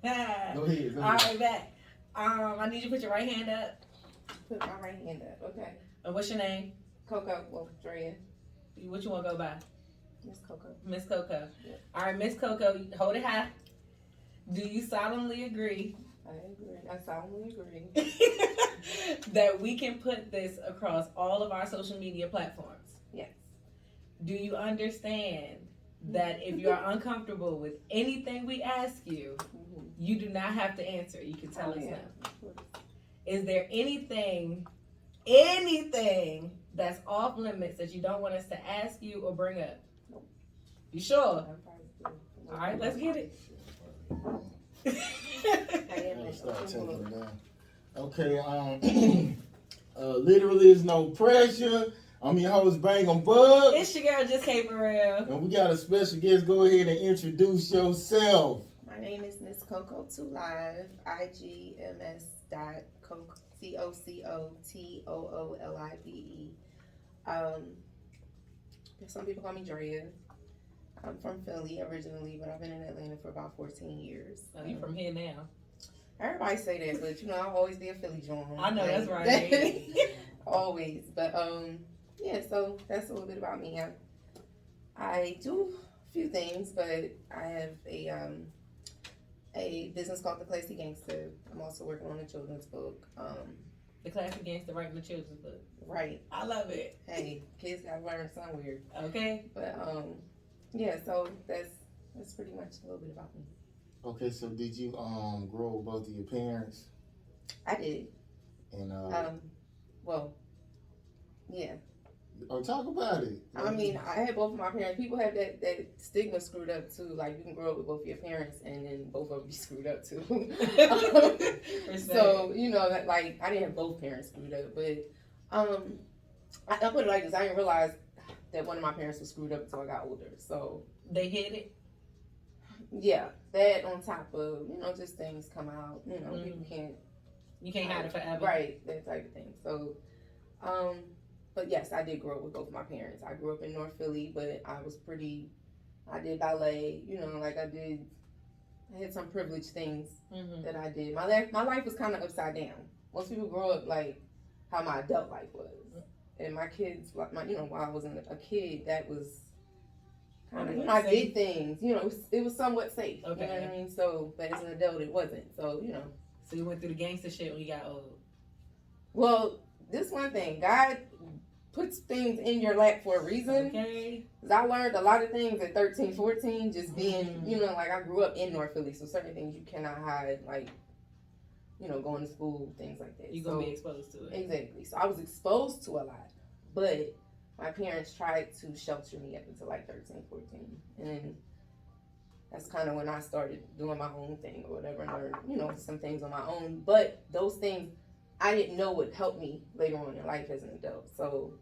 Go ahead. All right, back. I need you to put your right hand up. Put my right hand up. Okay. And what's your name? Coco. Well, Drea. What you want to go by? Miss Coco. Miss Coco. Yeah. All right, Miss Coco, hold it high. Do you solemnly agree? I agree. I solemnly agree. that we can put this across all of our social media platforms? Yes. Do you understand that if you are uncomfortable with anything we ask you, you do not have to answer? You can tell us no. Is there anything that's off limits that you don't want us to ask you or bring up? Nope. You sure? All right, let's get it. Start taking it down. Okay, literally is no pressure. I'm your host, Bang on Bug. It's your girl, Just K For Real. And we got a special guest. Go ahead and introduce yourself. My name is Ms.Cocotoolive, IGMS COCOTOOLIVE. Some people call me Drea. I'm from Philly originally, but I've been in Atlanta for about 14 years. Oh, you from here now? Everybody say that, but I'll always be a Philly joint. I know, that's right. Always. But yeah, so that's a little bit about me. I do a few things, but I have a business called The Classy Gangster. I'm also working on a children's book. The Classy Gangster writing the children's book. Right. I love it. Hey, kids gotta learn somewhere. Okay. But yeah, so that's pretty much a little bit about me. Okay, so did you grow with both of your parents? I did. And well, yeah. Oh, talk about it. I mean, I had both of my parents. People have that stigma screwed up too. Like you can grow up with both your parents and then both of them be screwed up too. So that like I didn't have both parents screwed up, but I put it like this: I didn't realize that one of my parents was screwed up until I got older. So they hid it. Yeah, that on top of just things come out. People can't. You can't hide it forever. Right, that type of thing. So, but yes, I did grow up with both my parents. I grew up in North Philly, but I did ballet, I had some privileged things that I did. My life was kind of upside down. Most people grow up like how my adult life was. And my kids, while I was a kid, that was kind of, I did things, it was somewhat safe. Okay. You know what I mean? So, but as an adult, it wasn't. So, So you went through the gangster shit when you got old. Well, this one thing, God puts things in your lap for a reason. Okay. Because I learned a lot of things at 13, 14, just being, like I grew up in North Philly, so certain things you cannot hide, like, going to school, things like that. You're going to be exposed to it. Exactly. So I was exposed to a lot, but my parents tried to shelter me up until like 13, 14. And that's kind of when I started doing my own thing or whatever and learned, some things on my own. But those things I didn't know would help me later on in life as an adult. So,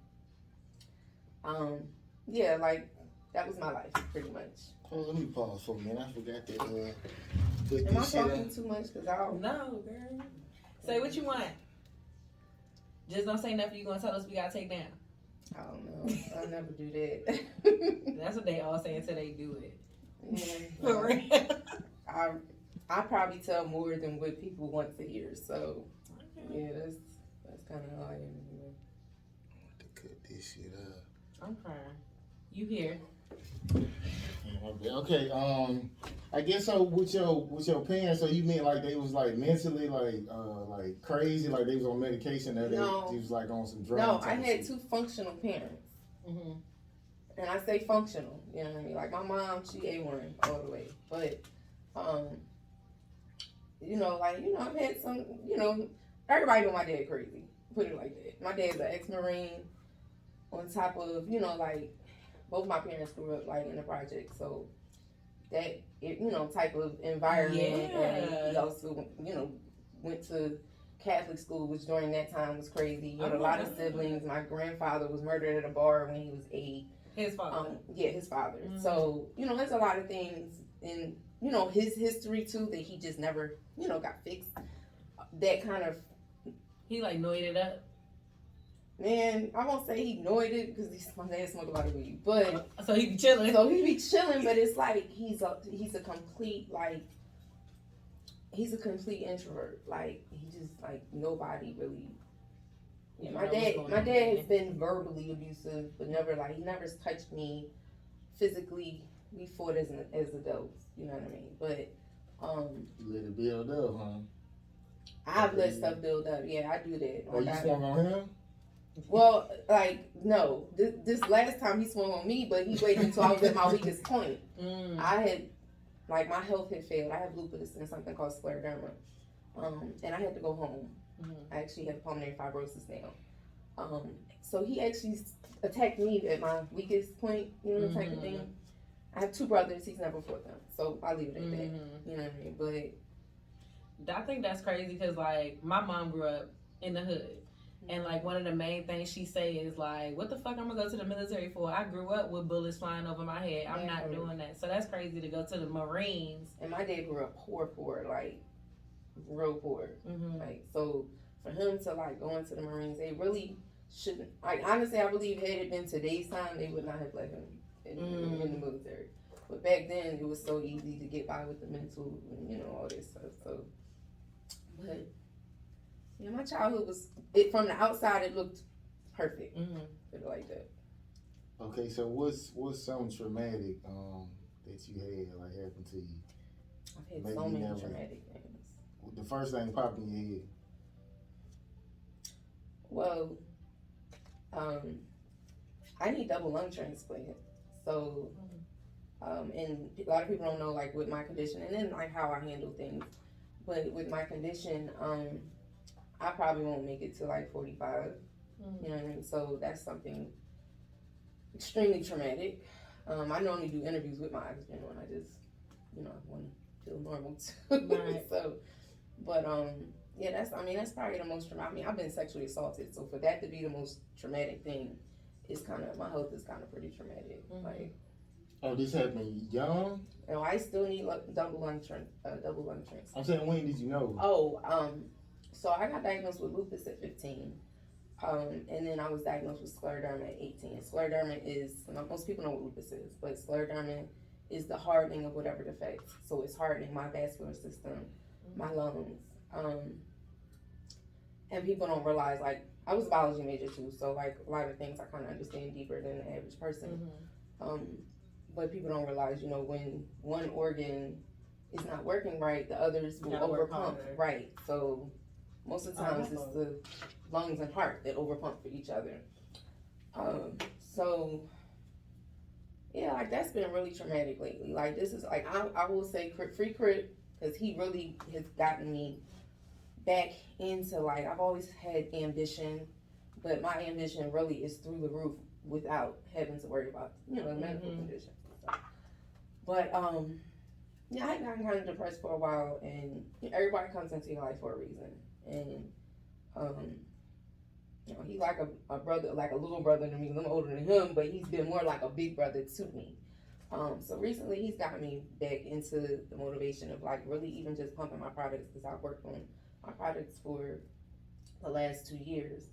yeah, like that was my life pretty much. Oh, let me pause for a minute. I forgot to put Am I this shit talking up. too much? Cause I don't. No, girl. Say what you want. Just don't say nothing you're going to tell us we got to take down. I don't know. I'll never do that. That's what they all say until they do it. Yeah, For real. I probably tell more than what people want to hear. So, yeah, that's kind of how I am anyway. To cut this shit up. I'm crying. You here? Okay, I guess so with your parents, so you mean like they was like mentally like crazy, like they was on medication or they was like on some drugs? No, I had two functional parents. Mm-hmm. And I say functional, you know what I mean? Like my mom, she A1 all the way. But I've had some, everybody know my dad crazy. Put it like that. My dad's an ex-Marine on top of, like both my parents grew up like in the project, so that type of environment. Yeah. And he also went to Catholic school, which during that time was crazy. He had a lot of siblings. My grandfather was murdered at a bar when he was 8. His father. Yeah, his father. Mm-hmm. So there's a lot of things in his history too that he just never got fixed. That kind of he like annoyed it up. Man, I won't say he annoyed it because my dad smoked a lot of weed, but so he be chilling. So he be chilling, but it's like he's a complete like he's a complete introvert. Like, he just, like, nobody really. Yeah, my dad has been verbally abusive, but never, like, he never touched me physically. We fought as adults, you know what I mean? But, you let it build up, huh? I've let stuff build up. Yeah, I do that. Oh, you swung on him? Well, like, no. This last time he swung on me, but he waited until I was at my weakest point. I had, like, my health had failed. I have lupus and something called scleroderma. And I had to go home. I actually have pulmonary fibrosis now. So he actually attacked me at my weakest point, you know, type of thing. I have 2 brothers. He's never fought them. So I leave it at that. You know what I mean? But I think that's crazy because, like, my mom grew up in the hood. And, like, one of the main things she say is, like, what the fuck I'm going to go to the military for? I grew up with bullets flying over my head. I'm not doing that. So that's crazy to go to the Marines. And my dad grew up poor, like, real poor. Like, so for him to, like, go into the Marines, they really shouldn't. Like, honestly, I believe had it been today's time, they would not have let him in the military. But back then, it was so easy to get by with the mental, you know, all this stuff. So, but yeah, my childhood was, from the outside, it looked perfect. Put it like that. Okay, so what's something traumatic that you had, like, happen to you? I've had so many traumatic things. The first thing popped in your head. Well, I need double lung transplant. So, and a lot of people don't know, like, with my condition, and then, like, how I handle things. But with my condition, I probably won't make it to, like, 45. You know what I mean? So that's something extremely traumatic. I normally do interviews with my husband when I just, you know, want to feel normal too. Right. So, but yeah, that's probably the most traumatic. I mean, I've been sexually assaulted, so for that to be the most traumatic thing, is kind of, my health is kind of pretty traumatic. Like, oh, this happened young? No, I still need double lung transplant. I'm saying, when did you know? Oh, so I got diagnosed with lupus at 15. And then I was diagnosed with scleroderma at 18. Scleroderma is, most people know what lupus is, but scleroderma is the hardening of whatever defects. So it's hardening my vascular system, my lungs. And people don't realize, like, I was a biology major too, so, like, a lot of things I kind of understand deeper than the average person. But people don't realize, you know, when one organ is not working right, the others will overpump. Right. So most of the times it's the lungs and heart that overpump for each other. So yeah, like, that's been really traumatic lately. Like, this is, like, I will say free crit, because he really has gotten me back into, like, I've always had ambition, but my ambition really is through the roof without having to worry about, you know, the medical condition. So, but yeah, I got kind of depressed for a while, and everybody comes into your life for a reason. And you know, he's like a brother, like a little brother to me. I'm older than him, but he's been more like a big brother to me. So recently he's got me back into the motivation of, like, really even just pumping my products, because I've worked on my products for the last 2 years,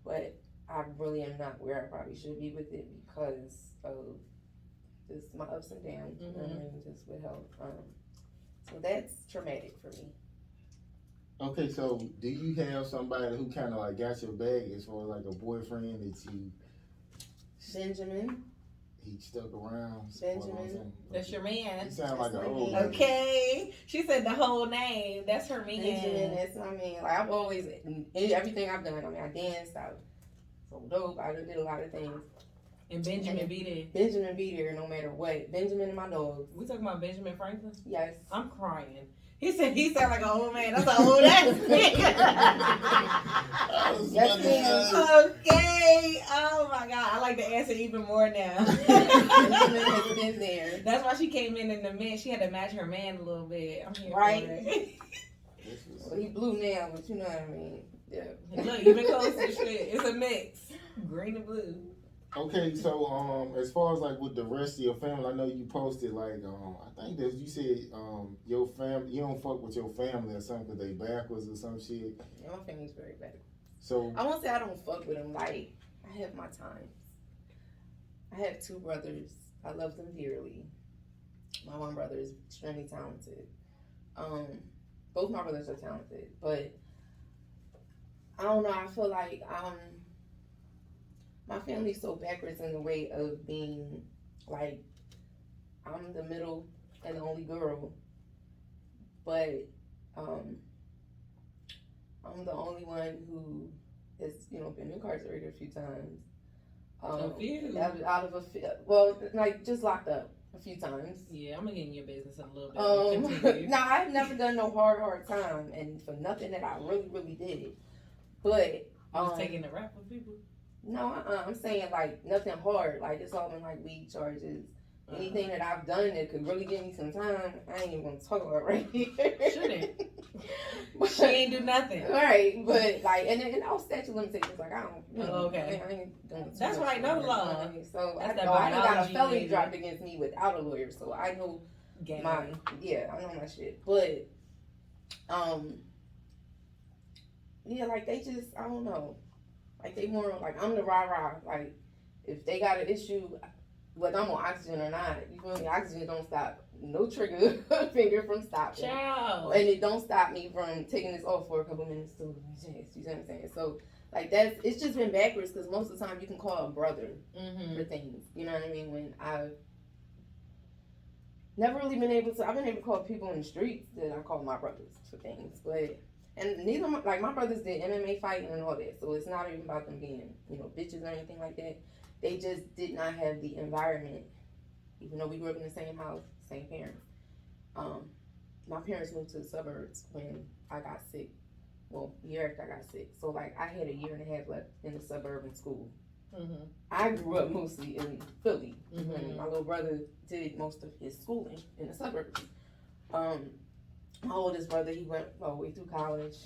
but I really am not where I probably should be with it because of just my ups and downs, you know what I mean, just with health. So that's traumatic for me. Okay, so do you have somebody who kind of, like, got your back as far as, like, a boyfriend that you... Benjamin. He stuck around. Benjamin. That's your man. He sound like an old man. Okay. She said the whole name. That's her man. Benjamin, that's my man. Like, I've always, everything I've done, I mean, I danced, I sold dope, I did a lot of things. And Benjamin be there. Benjamin be there no matter what. Benjamin and my dogs. We talking about Benjamin Franklin? Yes. I'm crying. He said he sound like an old man. That's an old ass nigga. Okay. Oh my God. I like the answer even more now. Benjamin has been there. That's why she came in the mix. She had to match her man a little bit. I'm here right. For it. Well, he blue now, but you know what I mean. Yeah. Look, even close to shit. It's a mix. Green and blue. Okay, so as far as, like, with the rest of your family, I know you posted, like, I think that you said your family, you don't fuck with your family or something because they backwards or some shit. Yeah, my family's very bad. So I won't say I don't fuck with them. Like, I have my times. I have 2 brothers. I love them dearly. My one brother is extremely talented. both my brothers are talented, but I don't know. I feel like my family's so backwards in the way of being like I'm the middle and the only girl, but I'm the only one who has been incarcerated a few times. A few? Out of well, like just locked up a few times. Yeah, I'm gonna get in your business in a little bit. No, I've never done no hard time, and for nothing that I really did. But taking the rap with people. No, I'm saying like nothing hard. Like it's all been like weed charges. Anything that I've done that could really give me some time, I ain't even gonna talk about right here. Shouldn't. She ain't do nothing. Right, but like, and all statute limitations, like I don't. Okay. I ain't doing too That's much right. No law. So That's I got a felony major. dropped against me without a lawyer, so I know Gang. I know my shit. But yeah, like they just, I don't know, like they more like I'm the rah. Like if they got an issue, whether I'm on oxygen or not, you feel me? Oxygen don't stop no trigger finger from stopping. Ciao. And it don't stop me from taking this off for a couple minutes to you know what I'm saying? So like it's just been backwards because most of the time you can call a brother for things. You know what I mean? When I've never really been able to, I've been able to call people in the streets that I call my brothers for things, but and neither like my brothers did MMA fighting and all that, so it's not even about them being bitches or anything like that. They just did not have the environment, even though we grew up in the same house, same parents. My parents moved to the suburbs when I got sick. Well, a year after I got sick. So, like, I had a year and a half left in the suburban school. I grew up mostly in Philly. My little brother did most of his schooling in the suburbs. My oldest brother, he went all the way through college,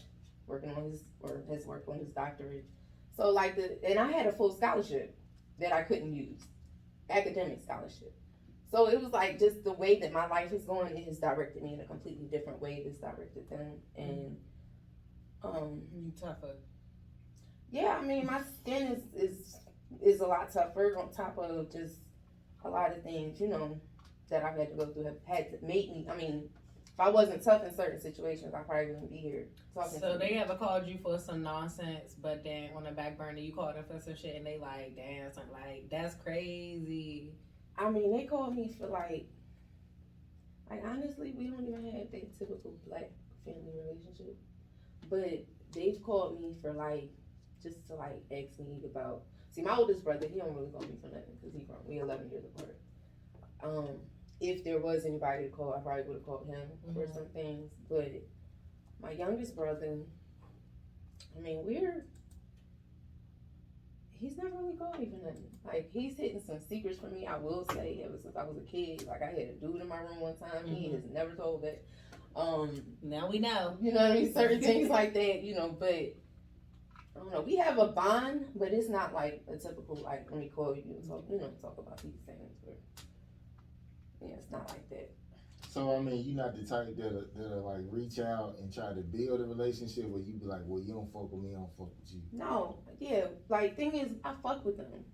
has worked on his doctorate. So, like, and I had a full scholarship that I couldn't use, academic scholarship. So it was like just the way that my life is going, it has directed me in a completely different way that's directed them. And you tougher. Yeah, I mean my skin is a lot tougher on top of just a lot of things, that I've had to go through have had to make me. I mean, if I wasn't tough in certain situations, I probably wouldn't be here talking. So they ever called you for some nonsense, but then on the back burner you called them for some shit, and they like, damn, something like that's crazy. I mean, they called me for like honestly, we don't even have that typical black family relationship, but they've called me for like just to like ask me about. See, my oldest brother, he don't really call me for nothing because he grown. We 11 years apart. If there was anybody to call, I probably would have called him for some things. But my youngest brother, I mean, he's never really called me for nothing. Like, he's hitting some secrets for me, I will say, ever since I was a kid. Like, I had a dude in my room one time. He has never told that. Now we know. You know what I mean? Certain things like that, but I don't know. We have a bond, but it's not like a typical, like, let me call you and talk about these things. But, yeah, it's not like that. So, I mean, you're not the type that'll like reach out and try to build a relationship where you be like, well, you don't fuck with me, I don't fuck with you. No, yeah. Like, thing is, I fuck with them.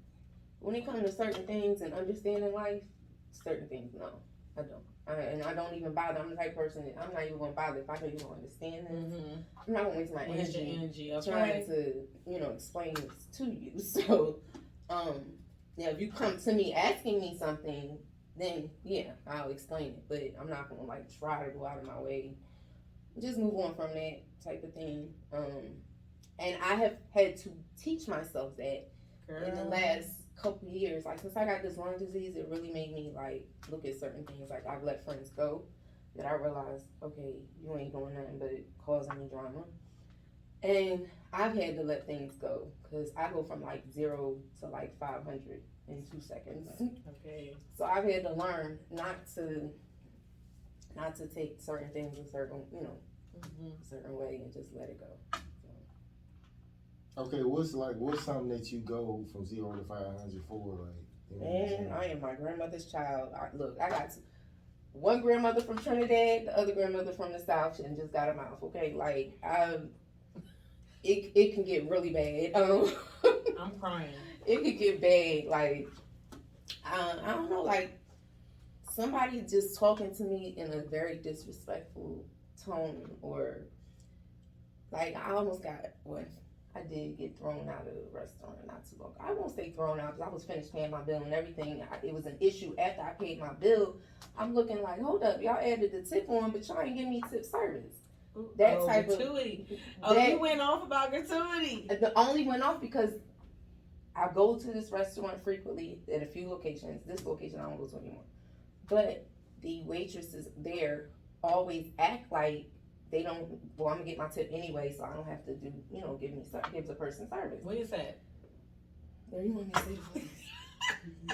When it comes to certain things and understanding life, certain things, no, I don't. And I don't even bother. I'm the type of person that I'm not even going to bother if I know you don't understand this. I'm not going to waste my energy trying to, explain this to you. So, if you come to me asking me something, then yeah, I'll explain it. But I'm not gonna like try to go out of my way. Just move on from that type of thing. And I have had to teach myself that in the last couple of years. Like since I got this lung disease, it really made me like look at certain things. Like I've let friends go that I realized, okay, you ain't doing nothing but causing me drama. And I've had to let things go because I go from like 0 to like 500 in 2 seconds. Okay. So I've had to learn not to take certain things a certain, certain way and just let it go. So. Okay, what's something that you go from 0 to 500 for? Like, Man, I am my grandmother's child. I got one grandmother from Trinidad, the other grandmother from the South, and just got a mouth. Okay, like it can get really bad. I'm crying. It could get bad. Like I don't know, like somebody just talking to me in a very disrespectful tone or like I almost got I did get thrown out of the restaurant not too long ago. I won't say thrown out because I was finished paying my bill and everything. It was an issue after I paid my bill. I'm looking like, hold up, y'all added the tip on, but y'all ain't give me tip service. That type gratuity. You went off about gratuity. The only went off because I go to this restaurant frequently at a few locations. This location I don't go to anymore. But the waitresses there always act like they don't. Well, I'm gonna get my tip anyway, so I don't have to do. Give the person service. Where is that? Where you want me to say the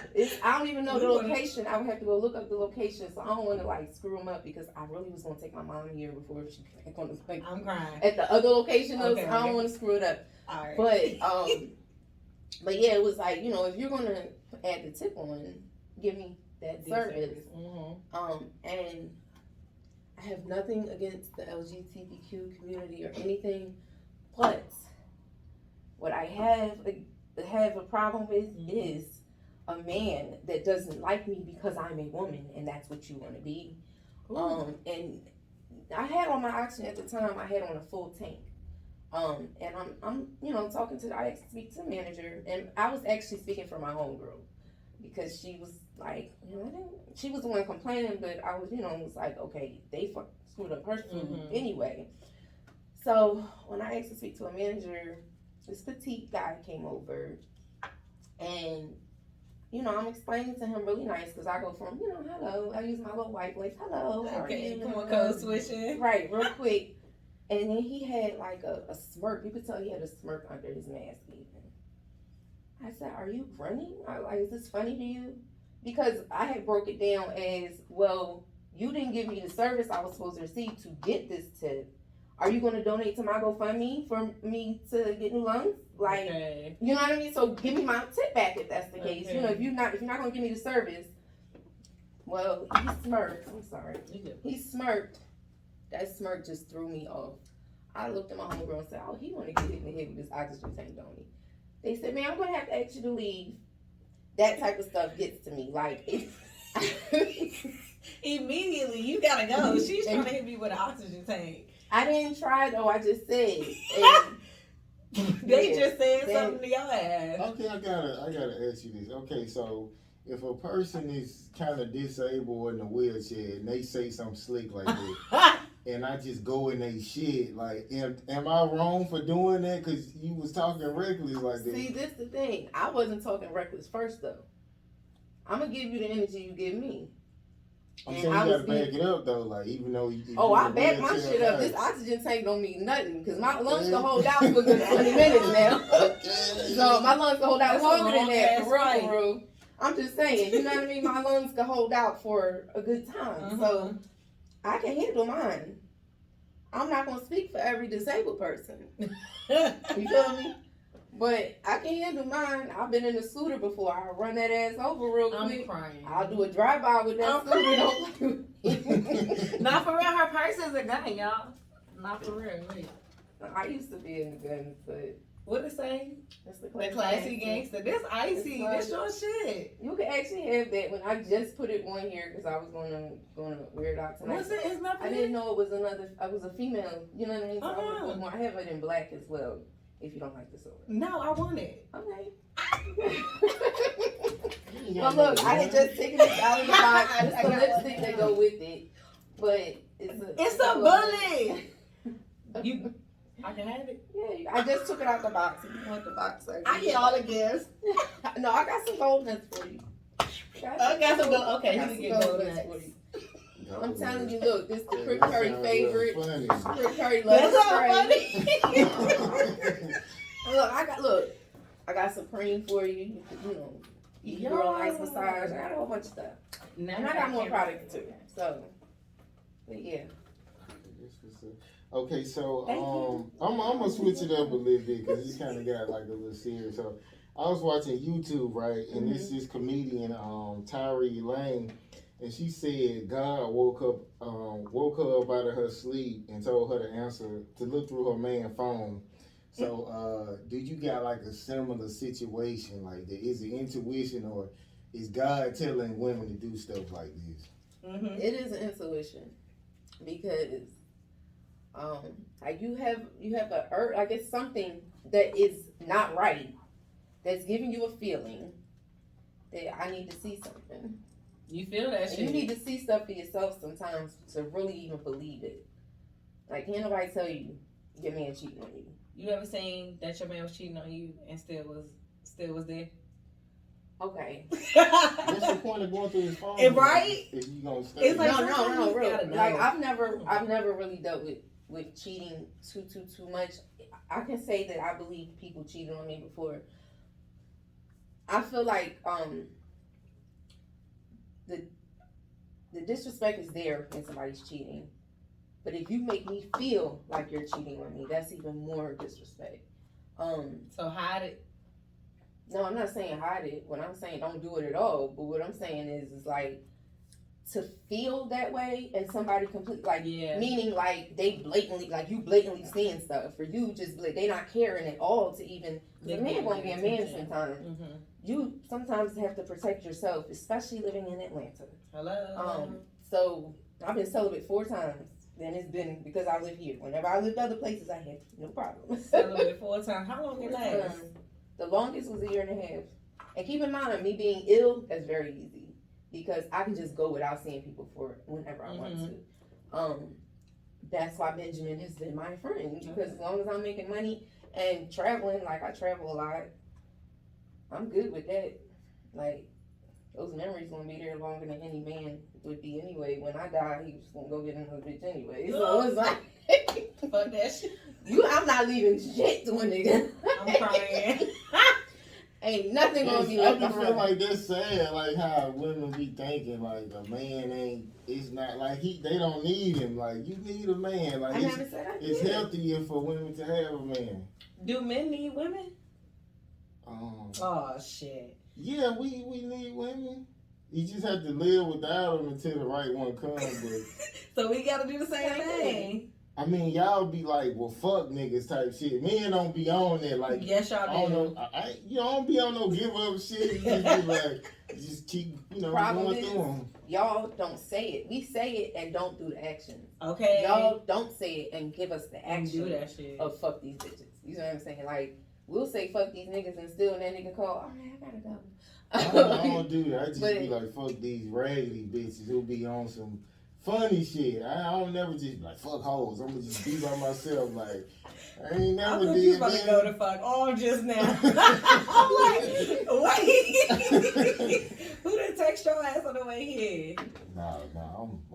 place? I don't even know the location. I would have to go look up the location, so I don't want to like screw them up because I really was gonna take my mom here before she came back on the plane. I'm crying. At the other location, okay, I don't want to screw it up. All right. But yeah, it was like if you're gonna add the tip on, give me that service. Mm-hmm. And I have nothing against the LGBTQ community or anything, but what I have a problem with is a man that doesn't like me because I'm a woman and that's what you want to be. And I had on my oxygen at the time. I had on a full tank. And I'm talking to. I speak to the manager, and I was actually speaking for my homegirl because she was like, she was the one complaining, but I was, was like, okay, they screwed up her food anyway. So when I asked to speak to a manager, this petite guy came over, and I'm explaining to him really nice because I go from hello. I use my little white voice, hello. Okay, come on, code switching. Right, real quick. And then he had like a smirk. You could tell he had a smirk under his mask even. I said, are you grinning? Is this funny to you? Because I had broke it down as, well, you didn't give me the service I was supposed to receive to get this tip. Are you going to donate to my GoFundMe for me to get new lungs? Okay. You know what I mean? So give me my tip back if that's the case. Okay. If you're not going to give me the service. Well, he smirked. I'm sorry. He smirked. That smirk just threw me off. I looked at my homegirl and said, oh, he want to get hit in the head with this oxygen tank, don't he? They said, man, I'm going to have to ask you to leave. That type of stuff gets to me. Like, immediately, you got to go. She's trying to hit me with an oxygen tank. I didn't try, though. I just said. They just said something to your ass. Okay, I gotta ask you this. Okay, so if a person is kind of disabled in a wheelchair and they say something slick like that, and I just go in they shit, like, am I wrong for doing that? Because you was talking reckless like that. See, this the thing. I wasn't talking reckless first, though. I'm going to give you the energy you give me. I'm saying you gotta back it up, though, like, even though you... I back my shit up. This oxygen tank don't mean nothing, because my lungs can hold out for a good 20 minutes now. So my lungs can hold out longer than that, for real. I'm just saying, you know what I mean? My lungs can hold out for a good time. So I can handle mine. I'm not going to speak for every disabled person. You feel me? But I can handle mine. I've been in a scooter before. I'll run that ass over real quick. I'm crying. I'll do a drive-by with that scooter. Not for real. Her purse is a gun, y'all. Not for real. Wait. I used to be in the guns, but... What it say? That's the classy gangster. This icy. This your shit. You can actually have that. When I just put it on here because I was gonna wear it out tonight. What's it? It's nothing. I didn't know it was another. I was a female. You know what I mean? So I have it in black as well. If you don't like the silver. No, I want it. Okay. Well, look, I had just taken it out of the box. It's the lipstick that go with it, but it's a bullet. You. I can have it. Yeah, I just took it out the box. If you want the box, I get all the gifts. No, I got some gold nuts for you. I got some gold. Okay, you can get gold nuts for you. I'm telling you, look, this is the Crick Curry favorite. Crick Curry loves spray. Look, I got Supreme for you. You can do a nice massage. I got a whole bunch of stuff. And I got more products too. So, but yeah. Okay, so I'm gonna switch it up a little bit because you kind of got like a little serious. So I was watching YouTube, right, and this is comedian Tyree Lane, and she said God woke her up out of her sleep and told her to look through her man phone. So do you got like a similar situation like that? Is it intuition or is God telling women to do stuff like this? It is an intuition because Like you have a urge, like it's something that is not right, that's giving you a feeling that I need to see something. You feel that And shit. you need to see stuff for yourself sometimes to really even believe it. Like, can't nobody tell you your man cheating on you. You ever seen that your man was cheating on you and still was there? Okay. What's the point of going through his phone? Right? If you gonna stay. It's like, No, real. gotta know. Like I've never really dealt with cheating too much. I can say that I believe people cheated on me before. I feel like the disrespect is there when somebody's cheating. But if you make me feel like you're cheating on me, that's even more disrespect. So hide it. No, I'm not saying hide it. What I'm saying, don't do it at all. But what I'm saying is like to feel that way and somebody complete like meaning like they blatantly like you blatantly saying stuff for you just like they not caring at all to even. The man gonna be a man sometimes. Mm-hmm. You sometimes have to protect yourself, especially living in Atlanta. Hello. So I've been celibate 4 times. Then it's been because I live here. Whenever I lived other places, I had no problem. Celibate 4 times. How long it last? The longest was 1.5 years. And keep in mind, me being ill, that's very easy because I can just go without seeing people for whenever I want to. That's why Benjamin has been my friend because as long as I'm making money and traveling, like I travel a lot, I'm good with that. Like those memories gonna be there longer than any man would be anyway. When I die, he was gonna go get another bitch anyway. So it's like, fuck that shit. I'm not leaving shit to a nigga. I'm crying. Ain't nothing gonna be I left just feel behind. like that's sad, like how women be thinking like a man it's not like they don't need him. Like you need a man. Like it's healthier for women to have a man. Do men need women? Oh shit. Yeah, we need women. You just have to live without them until the right one comes. But so we gotta do the same thing. I mean, y'all be like, well, fuck niggas type shit. Men don't be on that. Like, yes, y'all do. You don't be on no give up shit. You just be like, just keep, Problem going through them. Y'all don't say it. We say it and don't do the action. Okay. Y'all don't say it and give us the action do that shit. Of fuck these bitches. You know what I'm saying? Like, we'll say fuck these niggas and still that nigga call, all right, I gotta go. I don't do that. I just be like, fuck these raggedy bitches who be on some funny shit. I don't never just be like, fuck hoes. I'm gonna just be by myself. Like, I ain't never did you about to go to fuck all just now. I'm like, wait. Who done text your ass on the way here? Nah,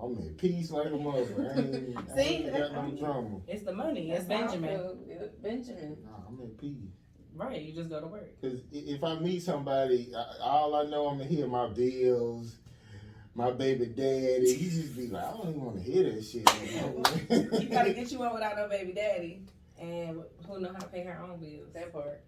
I'm in peace like a mother. I ain't got no drama. It's the money. It's Benjamin. Benjamin. Nah, I'm in peace. Right, you just go to work. Because if I meet somebody, all I know I'm going to hear my bills, my baby daddy. You just be like, I don't even want to hear that shit. You got to get you one without no baby daddy. And who know how to pay her own bills. That part.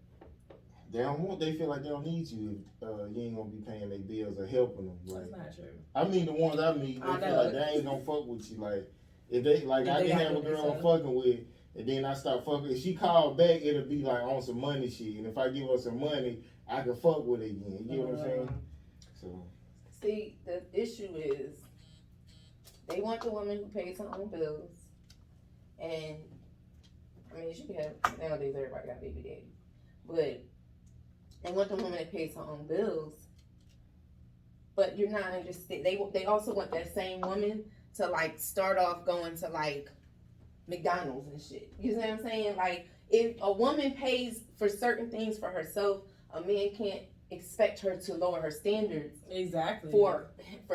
They feel like they don't need you if you ain't going to be paying their bills or helping them. Like, that's not true. I mean, the ones I meet, they feel like they ain't going to fuck with you. Like, if they, like, I can have a girl I'm fucking with, and then I start fucking. If she call back, it'll be like on some money shit. And if I give her some money, I can fuck with her again. You know what I'm saying? So. See, the issue is they want the woman who pays her own bills. And, I mean, she can have, nowadays everybody got baby daddy. But they want the woman that pays her own bills. But you're not understanding. They also want that same woman to, like, start off going to, like, McDonald's and shit. You know what I'm saying? Like, if a woman pays for certain things for herself, a man can't expect her to lower her standards. Exactly. For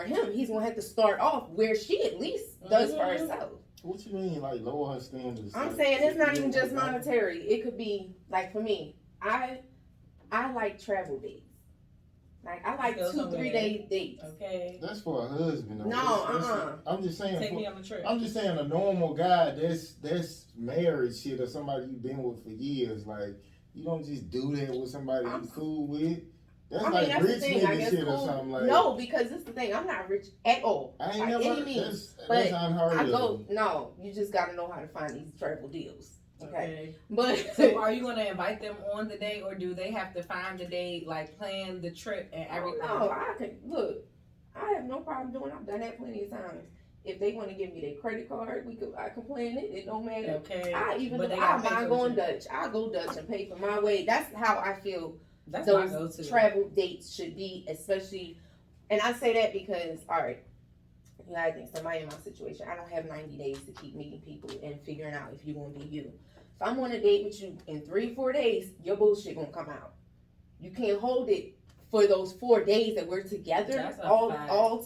him, he's gonna have to start off where she at least does for herself. What you mean, like lower her standards? I'm saying it's not even just monetary. It could be like for me, I like travel dates. Like I like 2-3 day dates. Okay. That's for a husband. Though. No, I'm just saying. Take me on a trip. I'm just saying a normal guy. That's marriage shit or somebody you've been with for years. Like you don't just do that with somebody you cool with. That's like rich nigga shit or something like. No, because this is the thing. I'm not rich at all. I ain't by never. Any means. That's unheard of. No, you just got to know how to find these travel deals. Okay. But so are you going to invite them on the date or do they have to find the date, like plan the trip and everything? No, I have no problem doing it. I've done that plenty of times. If they want to give me their credit card, I can plan it. It don't matter. Okay. I even But do, they I gotta pay mind for going it. Dutch. I go Dutch and pay for my way. That's how I feel That's my those go-to. travel dates should be, especially. And I say that because, all right, you gotta think somebody in my situation. I don't have 90 days to keep meeting people and figuring out if you're gonna be you. If I'm on a date with you in 3-4 days, your bullshit gonna come out. You can't hold it for those 4 days that we're together. That's a all fact. all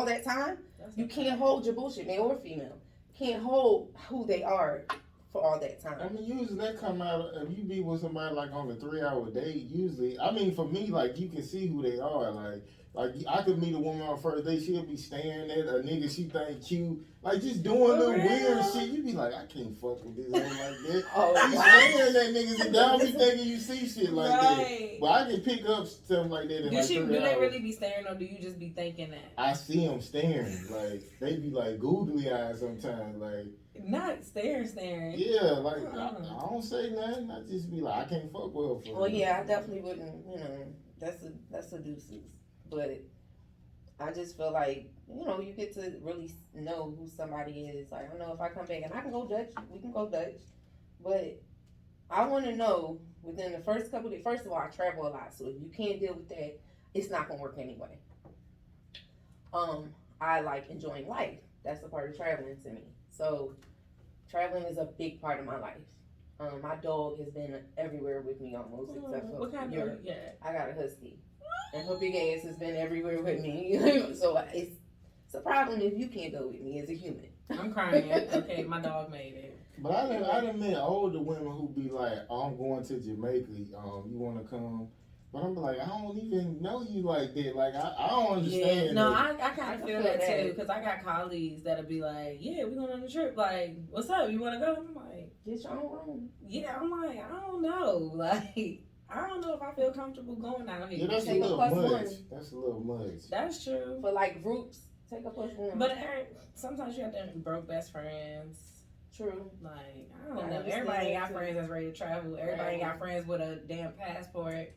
that time. That's You a can't fact. hold your bullshit, male or female. Can't hold who they are for all that I time. mean, usually that come out if you be with somebody like on a 3-hour date. Usually, I mean, for me, like you can see who they are. Like I could meet a woman on first date, she'll be staring at a nigga she think cute, like just doing For little real? weird shit. You be like, I can't fuck with this hoe like that. Oh, You wow. staring at niggas and don't be thinking you see shit like that. Right. But I can pick up stuff like that in like 3 Do they hours. really be staring or do you just be thinking that? I see them staring, like they be like googly eyes sometimes, like. Not staring. Yeah, like I don't say nothing. I just be like, I can't fuck with her for Well, yeah, I definitely wouldn't. You know, that's a deuces. But I just feel like, you know, you get to really know who somebody is. Like, I know if I come back and I can go Dutch, we can go Dutch. But I want to know within the first couple of days. First of all, I travel a lot, so if you can't deal with that, it's not gonna work anyway. I like enjoying life. That's a part of traveling to me. So traveling is a big part of my life. My dog has been everywhere with me almost, except for What kind Europe. of yeah? I got a husky, and her big ass has been everywhere with me. So it's a problem if you can't go with me as a human. I'm crying. Okay, my dog made it. But I done met older women who be like, oh, I'm going to Jamaica. You want to come? But I'm like, I don't even know you like that. Like, I don't understand. Yeah, no, that. I kind of feel that too because I got colleagues that'll be like, yeah, we going on a trip. Like, what's up? You want to go? I'm like, Get your own room. yeah. I'm like, I don't know. Like, I don't know if I feel comfortable going out here. Yeah, that's a Take a little plus much. one. That's a little much. That's true. For like groups, take a plus one. But sometimes you have to have broke best friends. True. Like, I I don't know. understand Everybody ain't that got too. friends that's ready to travel. Everybody ain't got friends with a damn passport.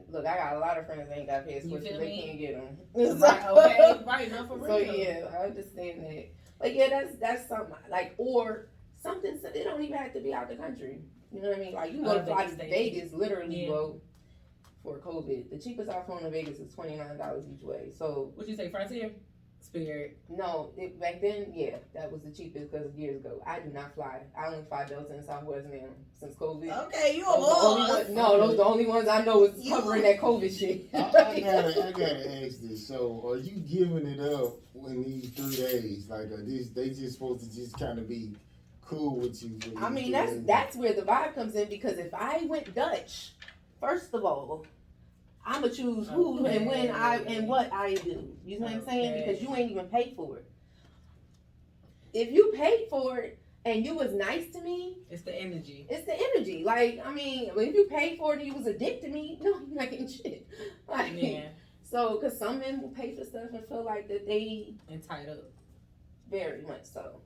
Look, I got a lot of friends that ain't got passports, You so feel they me? can't get them. Right, okay, right, no, for real. So yeah, I understand that. But yeah, that's something like, or something. So it don't even have to be out the country. You know what I mean? Like you can go to fly to Vegas, literally go for COVID. The cheapest I flown to Vegas is $29 each way. So What you say, Frontier? Spirit. no, back then, yeah, that was the cheapest because years ago. I do not fly. I only fly Delta and Southwest now since COVID. Okay, you Those the only ones, no, those the only ones I know is covering that COVID shit. I gotta ask this. So, are you giving it up in these 3 days? Like, they just supposed to just kind of be cool with you? For I these mean, 3 days? that's where the vibe comes in because if I went Dutch, first of all, I'ma choose who and when and what I do. You know what I'm saying? Because you ain't even paid for it. If you paid for it and you was nice to me, It's the energy. it's the energy. Like, I mean, if you paid for it and you was a dick to me, no, you're not getting shit. Like, Yeah, so, because some men will pay for stuff and feel like that they entitled. very much so.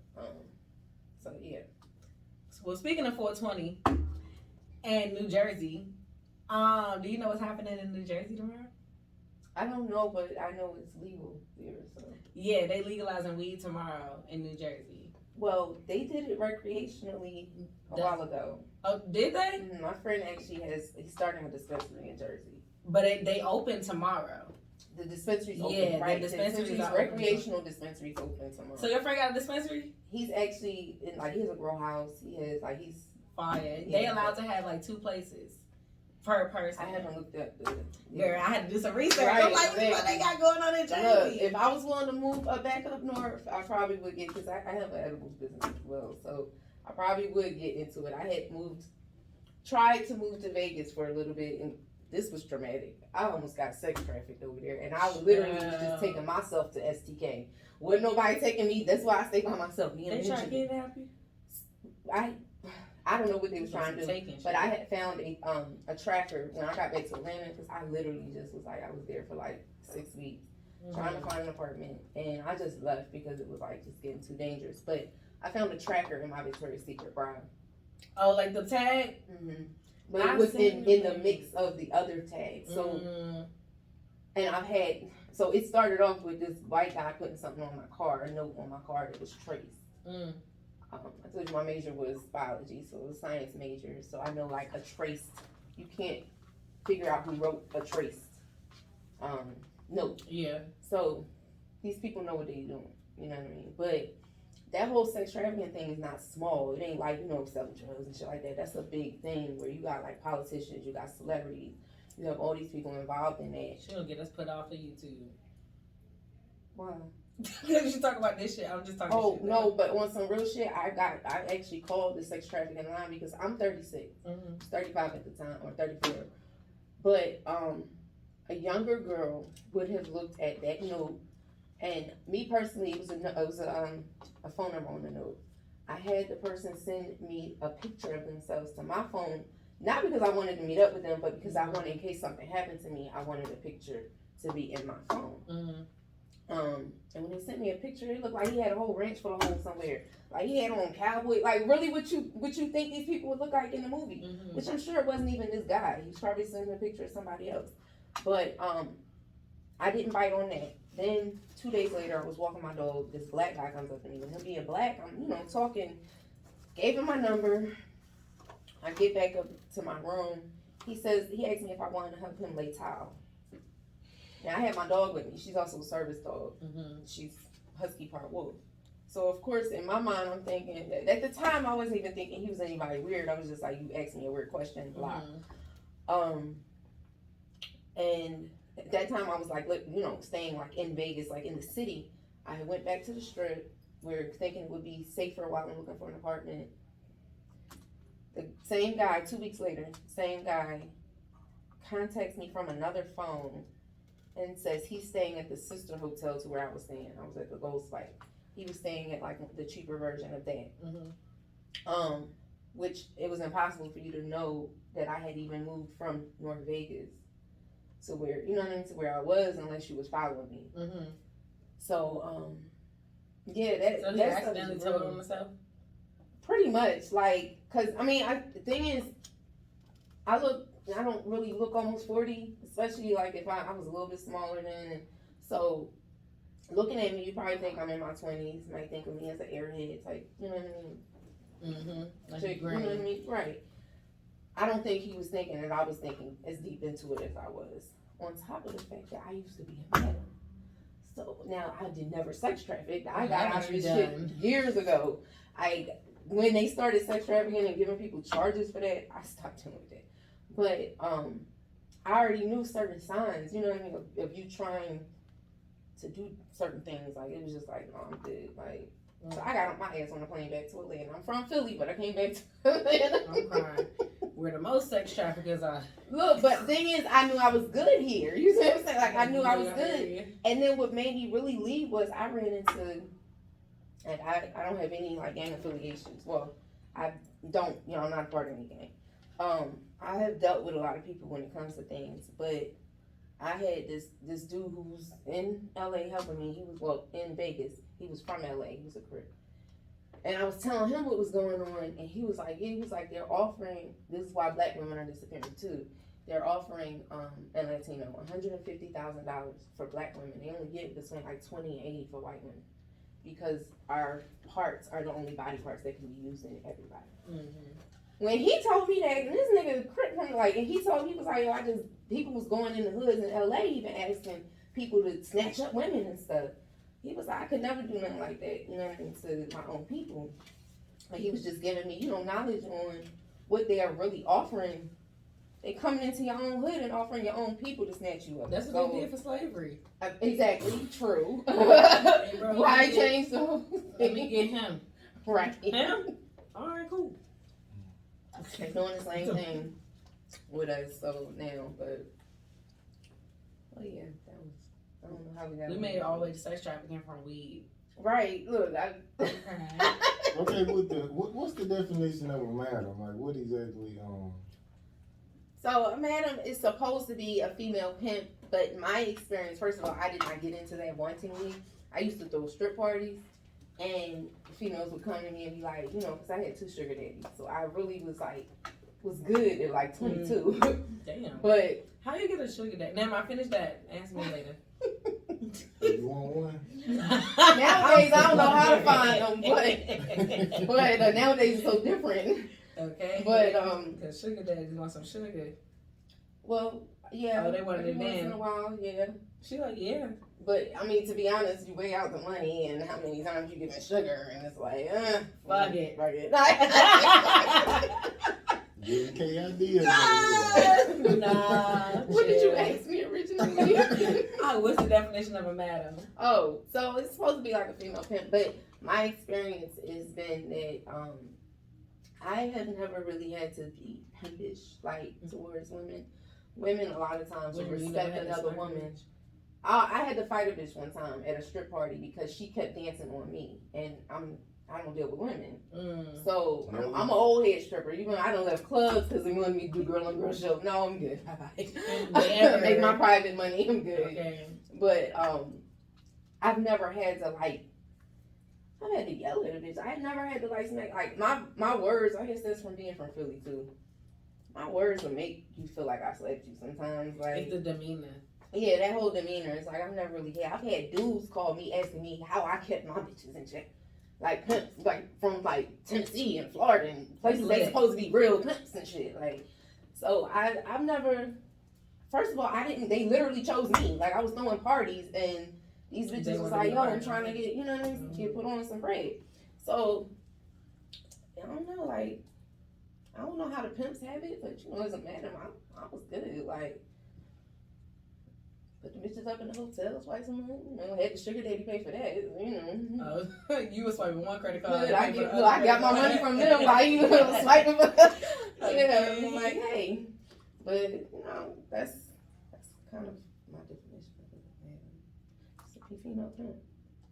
So yeah. Well, speaking of 420 and New Jersey, do you know what's happening in New Jersey tomorrow? I don't know, but I know it's legal here. So, Yeah, they legalizing weed tomorrow in New Jersey. well, they did it recreationally a while ago. Oh, did they? My friend actually he's starting a dispensary in Jersey. But they open tomorrow. The dispensary's Yeah, open, the right? dispensaries are open recreational dispensary's open tomorrow. So your friend got a dispensary? He's actually in, like, he has a grow house. He has he's. Fire. Yeah. They allowed to have like 2 places per person. I haven't looked up the. Girl, I had to do some research. Right, I'm like, what exactly. they got going on in Look, Jersey? if I was willing to move back up north, I probably would get, because I have an edibles business as well, so I probably would get into it. I had tried to move to Vegas for a little bit, and this was traumatic. I almost got sex trafficked over there, and I literally was just taking myself to STK. Wasn't nobody taking me. That's why I stay by myself. Me and They trying to Benjamin. kidnap you? I don't know what they was trying to do. Taking But shit. I had found a tracker when I got back to Atlanta, because I literally just was like, I was there for like 6 weeks trying to find an apartment, and I just left because it was like just getting too dangerous. But I found a tracker in my Victoria's Secret bra. Oh, like the tag? But it was in the mix of the other tags. So And I've had, so it started off with this white guy putting something on my car, a note on my car that was traced. I told you my major was biology, so it was a science major. So I know like a traced, you can't figure out who wrote a traced note. Yeah. So these people know what they're doing, you know what I mean? But that whole sex trafficking thing is not small. It ain't like, selling drugs and shit like that. That's a big thing where you got like politicians, you got celebrities, you have all these people involved in that. She'll get us put off of YouTube. Why? Because you talk about this shit. I'm just talking shit. Oh, no, but on some real shit, I actually called the sex trafficking line because I'm 36. I was 35 at the time, or 34. But a younger girl would have looked at that note, and me personally, it was a phone number on the note. I had the person send me a picture of themselves to my phone, not because I wanted to meet up with them, but because I wanted, in case something happened to me, I wanted a picture to be in my phone. And when he sent me a picture, it looked like he had a whole ranch full of holes somewhere. Like he had on cowboy, like really what you think these people would look like in the movie. Which I'm sure it wasn't even this guy. He was probably sending a picture of somebody else. But I didn't bite on that. Then 2 days later, I was walking my dog. This black guy comes up to me. With him being black, I'm talking. Gave him my number. I get back up to my room. He asked me if I wanted to help him lay towel. Now I had my dog with me. She's also a service dog. She's husky part wolf. So of course, in my mind, I'm thinking. At the time, I wasn't even thinking he was anybody weird. I was just like, you asked me a weird question, blah. And at that time, I was like, staying like in Vegas, like in the city. I went back to the strip. We're thinking it would be safer while I'm looking for an apartment. The same guy, 2 weeks later, same guy contacts me from another phone and says he's staying at the sister hotel to where I was staying. I was at the Gold Spike. He was staying at like the cheaper version of that. Which it was impossible for you to know that I had even moved from North Vegas to where, to where I was unless you was following me. So, yeah, So he accidentally told on himself? Pretty much, like, cause the thing is, I don't really look almost 40, especially like if I was a little bit smaller then. So looking at me, you probably think I'm in my 20s. You might think of me as an airhead type, you know what I mean? Like you know what I mean? Right. I don't think he was thinking that I was thinking as deep into it as I was. On top of the fact that I used to be a madam. So now I did never sex traffic. I got out of this shit years ago. When they started sex trafficking and giving people charges for that, I stopped doing that. But I already knew certain signs, you know what I mean, of you trying to do certain things. Like, it was just like, no, I'm good. Like, so I got my ass on the plane back to Atlanta. I'm from Philly, but I came back to Atlanta. I'm crying. Where the most sex traffickers are. Look, but the thing is, I knew I was good here. You see what I'm saying? Like, I knew I was good. And then what made me really leave was I ran into, and I don't have any, like, gang affiliations. Well, I don't, I'm not a part of any gang. I have dealt with a lot of people when it comes to things, but I had this dude who was in LA helping me. He was, in Vegas. He was from LA. He was a Crip. And I was telling him what was going on, and he was like, they're offering, this is why black women are disappearing too. They're offering, and Latino, $150,000 for black women. They only get between like 20 and 80 for white women. Because our parts are the only body parts that can be used in everybody. When he told me that, and this nigga Crip, and he was like, people was going in the hoods in LA even asking people to snatch up women and stuff. He was like, I could never do nothing like that, you know what I mean, to my own people. But he was just giving me, knowledge on what they are really offering. They coming into your own hood and offering your own people to snatch you up. That's what they did for slavery. Exactly, true. Bro, why change the Let me get him. Right. Him? Alright, cool. They're doing the same thing with us, so now, but yeah, that was, I don't know how we got We made it all the way to sex trafficking from weed. Right, look, Okay, what's the definition of a madam? Like, what exactly, So a madam is supposed to be a female pimp, but in my experience, first of all, I did not get into that wantingly. I used to throw strip parties, and females would come to me and be like, because I had 2 sugar daddies, so I really was like was good at like 22. Damn. But how you get a sugar daddy? Never mind, finish that. Answer me later. You want one? nowadays I don't know how to find them, but nowadays it's so different. Okay. But because sugar daddies want some sugar. well, yeah. Oh, they wanted it once then. in a while, yeah. She like, yeah. But I mean, to be honest, you weigh out the money and how many times you giving sugar, and it's like, Fuck it. fuck it. Giving K ideas. Nah. What did you ask me originally? Oh, what's the definition of a madam? Oh, so it's supposed to be like a female pimp, but my experience has been that I have never really had to be pimpish like towards women. Women a lot of times will respect another woman. I had to fight a bitch one time at a strip party because she kept dancing on me, and I don't deal with women. So I'm an old head stripper. Even I don't left clubs because they wanted me to do girl on girl show. No, I'm good. Bye-bye. Make my private money. I'm good. Okay. But I've never had to like. I've had to yell at a bitch. I've never had to like smack. Like my words. I guess that's from being from Philly too. My words will make you feel like I slapped you sometimes. Like It's the demeanor. Yeah, that whole demeanor. It's like I've never really had. I've had dudes call me asking me how I kept my bitches in check. Like pimps, like from like Tennessee and Florida and places they supposed to be real pimps and shit. Like, so I've never. First of all, I didn't. They literally chose me. Like I was throwing parties and these bitches was like, yo, I'm trying to get, you know what I mean, get put on some bread. So I don't know, like I don't know how the pimps have it, but you know, as a madam, I was good. Like. Put the bitches up in the hotel twice a month. You know, had the sugar daddy pay for that. You know. You was swiping one credit card. I got my money from them. Like you know, swiping. Yeah, I'm like, hey, but you know, that's kind of my definition of it. It's a female pimp.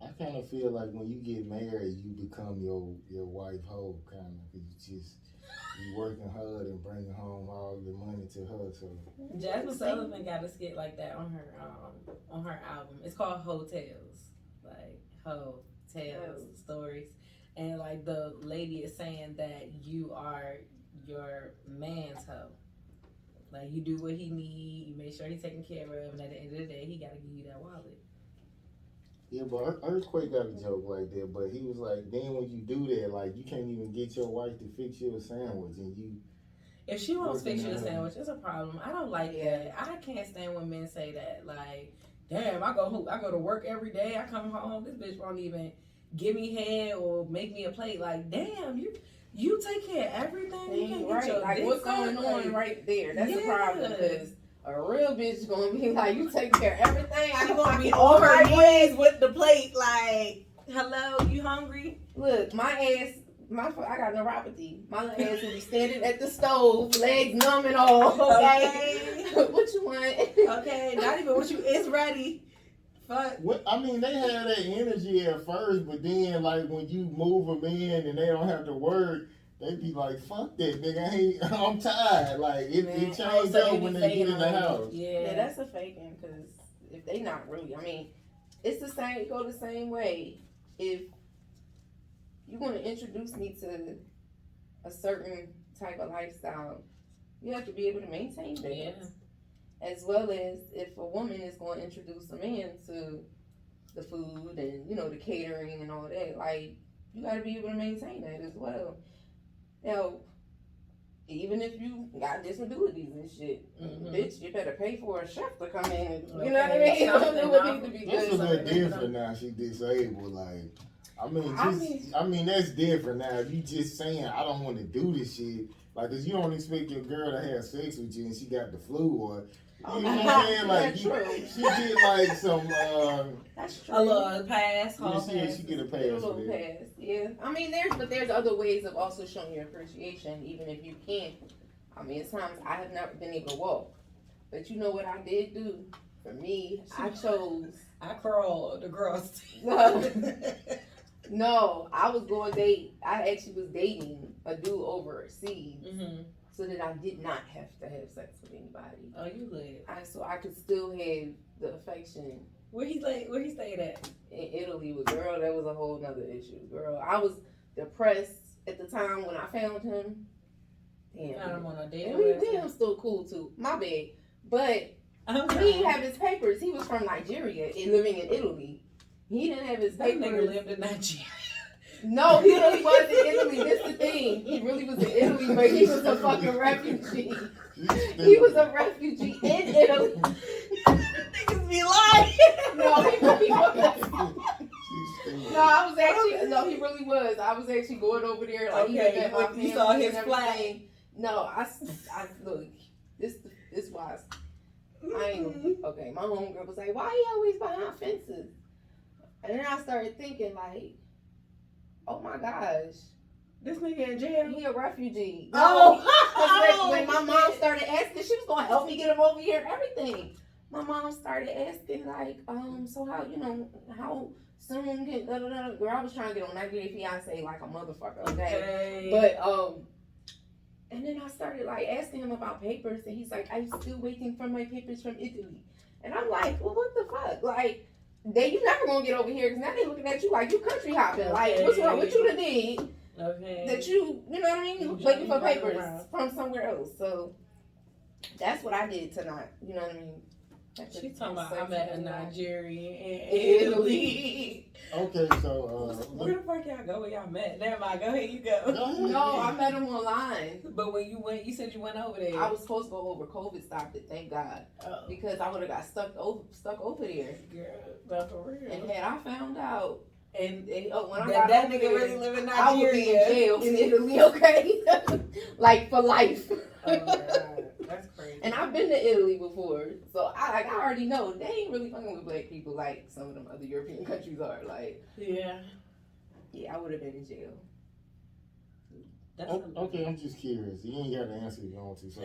I kind of feel like when you get married, you become your wife whole, kind of, because you working hard and bringing home all the money to her. So Jasmine Sullivan got a skit like that on her album. It's called Hotels, like Hotels Stories, and like the lady is saying that you are your man's hoe. Like you do what he need, you make sure he's taken care of, and at the end of the day, he got to give you that wallet. Yeah, but Earthquake got a joke like that, but he was like, then when you do that, like, you can't even get your wife to fix you a sandwich, and you... If she won't fix you a sandwich, it's a problem. I don't like that. I can't stand when men say that, like, damn, I go to work every day, I come home, this bitch won't even give me head or make me a plate. Like, damn, you take care of everything. You can't get your like, what's going on right there? That's the problem, because... A real bitch gonna be like, you take care of everything. I'm gonna be on her knees with the plate, like, hello, you hungry? Look, I got neuropathy. My little ass will be standing at the stove, legs numb and all. Okay, what you want? Okay, not even what you. It's ready. Fuck. I mean, they had that energy at first, but then, like, when you move them in and they don't have to work, they be like, fuck that, nigga. I'm tired. Like, it changed up when they get in the house. Yeah, that's a faking, because if they not really, I mean, it's the same, it go the same way. If you're going to introduce me to a certain type of lifestyle, you have to be able to maintain that. Yeah. As well as if a woman is going to introduce a man to the food and, you know, the catering and all that, like, you got to be able to maintain that as well. Now, even if you got disabilities and shit, bitch, you better pay for a chef to come in. You know what I mean? It's a little different now. She disabled, like. I mean, that's different now. If you just saying, I don't want to do this shit, like, cause you don't expect your girl to have sex with you and she got the flu, or you know what I'm saying? Like, she get like some, that's true. A little pass, she get a pass. A little pass, yeah. I mean, there's other ways of also showing your appreciation, even if you can't. I mean, at times I have never been able to walk, but you know what I did do? For me, I crawled across. No, I was going date. I actually was dating a dude overseas, so that I did not have to have sex with anybody. Oh, you lit. So I could still have the affection. Where he stayed at? In Italy with girl. That was a whole nother issue, girl. I was depressed at the time when I found him. Damn. Found him on a dating And me website. and him still cool too. My bad. But Okay. he didn't have his papers. He was from Nigeria and living in Italy. He didn't have his That papers. nigga lived in Nigeria. No, he really was in Italy. This the thing. He really was in Italy, but he was a fucking refugee. He was a refugee in Italy. Niggas be lying. No, he really was. No, I was actually, no, he really was. I was actually going over there, like, he Okay, looked at my family you saw his and flag. everything. No, I look, this why I ain't, okay, my homegirl was like, why he always behind fences? And then I started thinking, like, oh my gosh, This nigga in jail. he a refugee. Oh. Because when my mom started asking, she was going to help me get him over here and everything. My mom started asking, like, so how, how soon can, girl, I was trying to get on 90 Day Fiance like a motherfucker, okay? But, and then I started, like, asking him about papers, and he's like, I'm still waiting for my papers from Italy. And I'm like, well, what the fuck? Like, you never gonna get over here, because now they looking at you like you country hopping. Like, what's wrong with you today? Okay. That you know what I mean? You Waiting for right papers around. from somewhere else. So, that's what I did tonight. You know what I mean? She talking about I met a Nigerian in Italy. Italy. Okay, so Where the fuck y'all go? Where y'all met? Never mind. Go ahead. You go. No, I met him online. But when you went, you said you went over there. I was supposed to go over. COVID stopped it, thank God. Oh, Because I would have got stuck over there. girl, not for real. And had I found out, And when I that, got that over nigga there, really live in I would be in Nigeria. jail in Italy, okay? Like for life. Oh my God, that's crazy. And I've been to Italy before, so I already know they ain't really fucking with black people like some of them other European countries are. Like, Yeah. yeah, I would have been in jail. That's okay, I'm just curious. You ain't got to answer if you want to. So,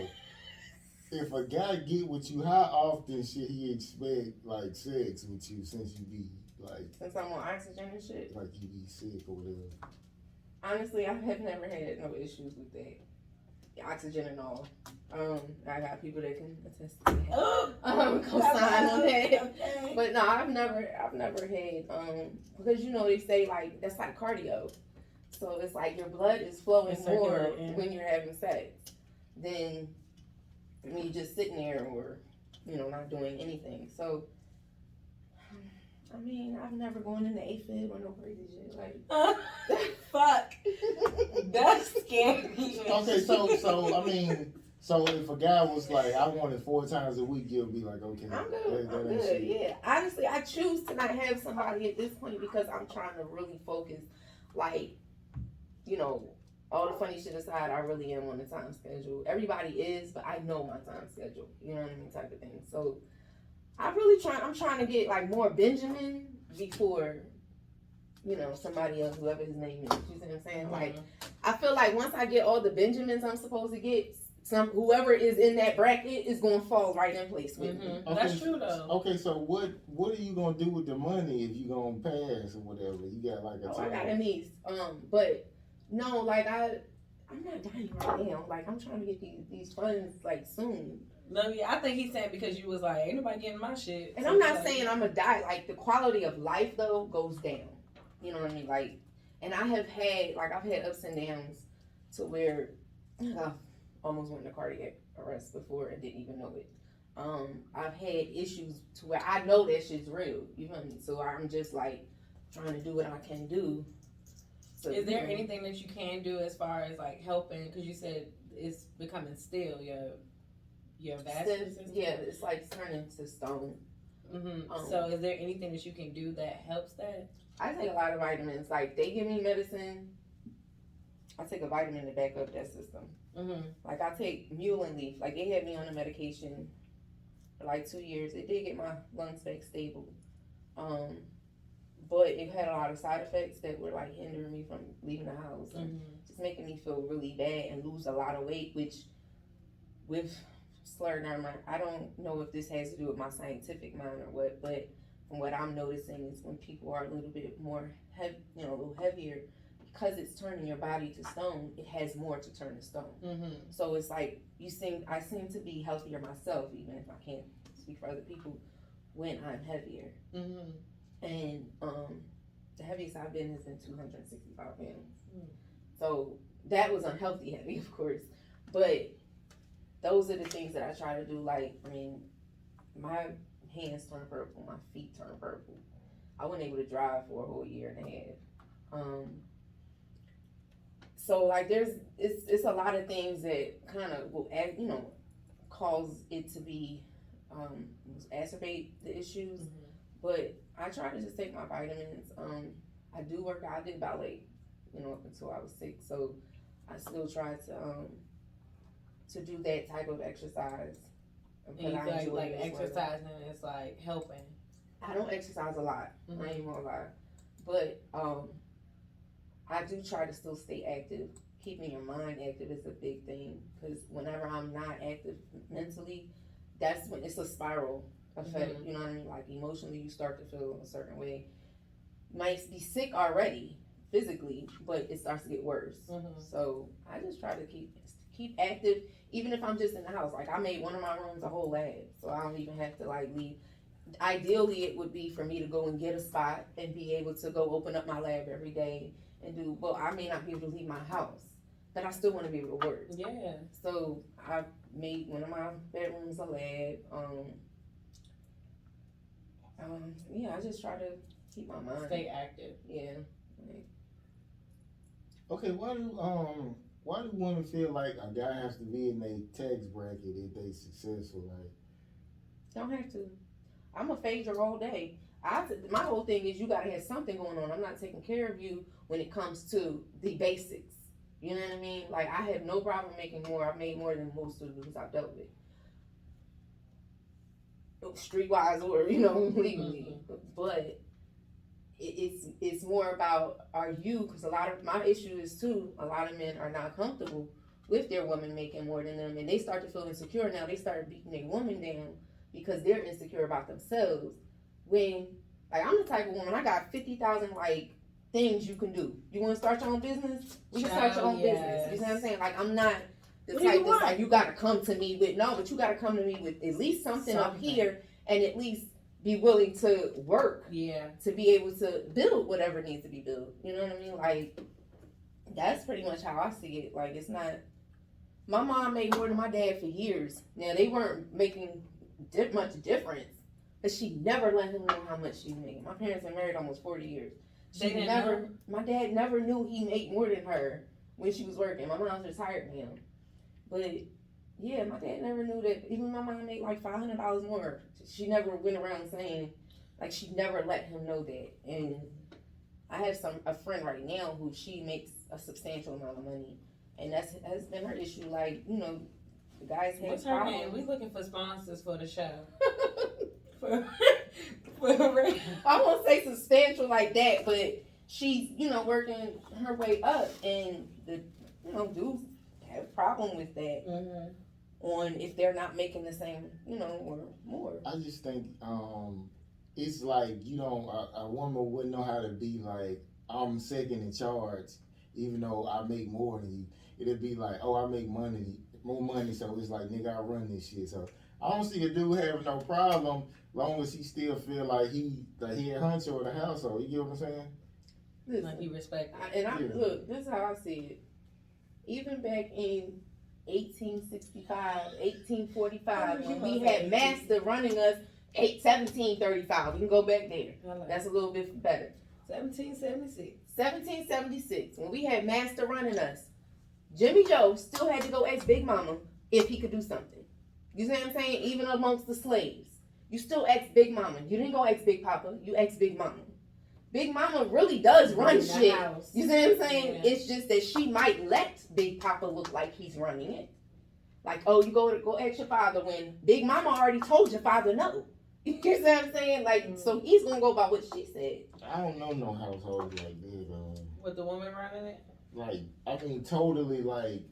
if a guy get with you, how often should he expect like sex with you since you be like Since I'm on oxygen and shit. you be sick or whatever? Honestly, I have never had no issues with that. Oxygen and all. I got people that can attest to that. Co-sign on that. Okay. But no, I've never had because they say like that's like cardio. So it's like your blood is flowing It's more circulating. when you're having sex than when you're just sitting there or not doing anything. So I mean, I've never gone into AFib or no crazy shit like. Fuck. That's scary. Okay, so I mean, so if a guy was like, I want it 4 times a week, you'll be like, okay, I'm good. that I'm ain't good. shit. Yeah. Honestly, I choose to not have somebody at this point because I'm trying to really focus. Like, all the funny shit aside, I really am on the time schedule. Everybody is, but I know my time schedule. You know what I mean, type of thing. So I'm trying to get like more Benjamin before, somebody else, whoever his name is. You see what I'm saying? Like, I feel like once I get all the Benjamins I'm supposed to get, whoever is in that bracket is gonna fall right in place with me. Mm-hmm. That's true though. Okay, so what are you gonna do with the money if you gonna pass or whatever? You got like a I got a niece. But no, like I'm not dying right now. Like I'm trying to get these funds like soon. No, yeah, I think he's saying because you was like, ain't nobody getting my shit. And So I'm not like, saying I'm gonna die. Like the quality of life though goes down. You know what I mean? Like, and I've had ups and downs to where I almost went into cardiac arrest before and didn't even know it. I've had issues to where I know that shit's real. You know what I mean? So I'm just like trying to do what I can do. So, is there anything that you can do as far as like helping? Because you said it's becoming still your vascular system. Yeah, it's like turning to stone. Mm-hmm. So is there anything that you can do that helps that? I take a lot of vitamins. Like they give me medicine. I take a vitamin to back up that system. Mm-hmm. Like I take mullein leaf. Like they had me on a medication for like 2 years. It did get my lungs back stable. But it had a lot of side effects that were like hindering me from leaving the house and just making me feel really bad and lose a lot of weight, which with scleroderma, I don't know if this has to do with my scientific mind or what, but from what I'm noticing is when people are a little bit more heavy, a little heavier, because it's turning your body to stone, it has more to turn to stone. Mm-hmm. So it's like I seem to be healthier myself, even if I can't speak for other people, when I'm heavier. Mm-hmm. And the heaviest I've been has been 265 pounds. So that was unhealthy heavy, of course. But those are the things that I try to do. Like, I mean, my hands turn purple, my feet turn purple. I wasn't able to drive for a whole year and a half. So like, it's a lot of things that kind of will add, cause it to be exacerbate the issues. But I try to just take my vitamins. I do work out. I did ballet, up until I was 6. So I still try to do that type of exercise. And you feel like exercising is like helping. I don't exercise a lot. I ain't gonna lie, but I do try to still stay active. Keeping your mind active is a big thing, because whenever I'm not active mentally, that's when it's a spiral effect. You know what I mean? Like, emotionally, you start to feel a certain way. You might be sick already physically, but it starts to get worse. So I just try to keep active, even if I'm just in the house. Like, I made one of my rooms a whole lab, so I don't even have to like leave. Ideally, it would be for me to go and get a spot and be able to go open up my lab every day and do. Well, I may not be able to leave my house, but I still want to be able to work. Yeah. So I made one of my bedrooms a lab. Yeah, I just try to keep my mind stay active. Yeah. Okay, why do women feel like a guy has to be in a tax bracket if they successful? Like, don't have to. I'm a phaser all day. My whole thing is, you gotta have something going on. I'm not taking care of you when it comes to the basics. You know what I mean? Like, I have no problem making more. I've made more than most of the dudes I've dealt with, streetwise or legally. But it's more about, are you? Because a lot of my issue is too, a lot of men are not comfortable with their woman making more than them, and they start to feel insecure. Now they start beating their woman down because they're insecure about themselves. When, like, I'm the type of woman, I got 50,000 like things you can do. You want to start your own business? We can start your own business. You know what I'm saying? Like, I'm not the type that's like, you gotta come to me with, no, but you gotta come to me with at least something up here, and at least be willing to work to be able to build whatever needs to be built. You know what I mean? Like, that's pretty much how I see it. Like, it's not, my mom made more than my dad for years. Now, they weren't making much difference, but she never let him know how much she made. My parents been married almost 40 years. My dad never knew he made more than her when she was working. My mom's retired now. But yeah, my dad never knew that. Even my mom made like $500 more. She never went around saying, like, she never let him know that. And I have a friend right now who she makes a substantial amount of money, and has been her issue. Like, the guys have what's her name? We looking for sponsors for the show. I won't say substantial like that, but she's working her way up, and the dudes have a problem with that. On if they're not making the same, or more. I just think it's like, a woman wouldn't know how to be like, I'm second in charge, even though I make more than you. It'd be like, oh, I make more money, so it's like, nigga, I run this shit. So I don't see a dude having no problem, long as he still feel like he the head honcho of the household. You get what I'm saying? Listen, like, he respect look, this is how I see it. Even back in 1865, 1845, when we had master running us, 1735. We can go back there. That's a little bit better. 1776. 1776, when we had master running us, Jimmy Joe still had to go ask Big Mama if he could do something. You see what I'm saying? Even amongst the slaves, you still ask Big Mama. You didn't go ask Big Papa. You asked Big Mama. Big Mama really does run shit. House. You see what I'm saying? Yeah. It's just that she might let Big Papa look like he's running it. Like, oh, you go ask your father, when Big Mama already told your father no. You see what I'm saying? Like, so he's gonna go by what she said. I don't know no household like that. With the woman running it? Like, I mean, totally like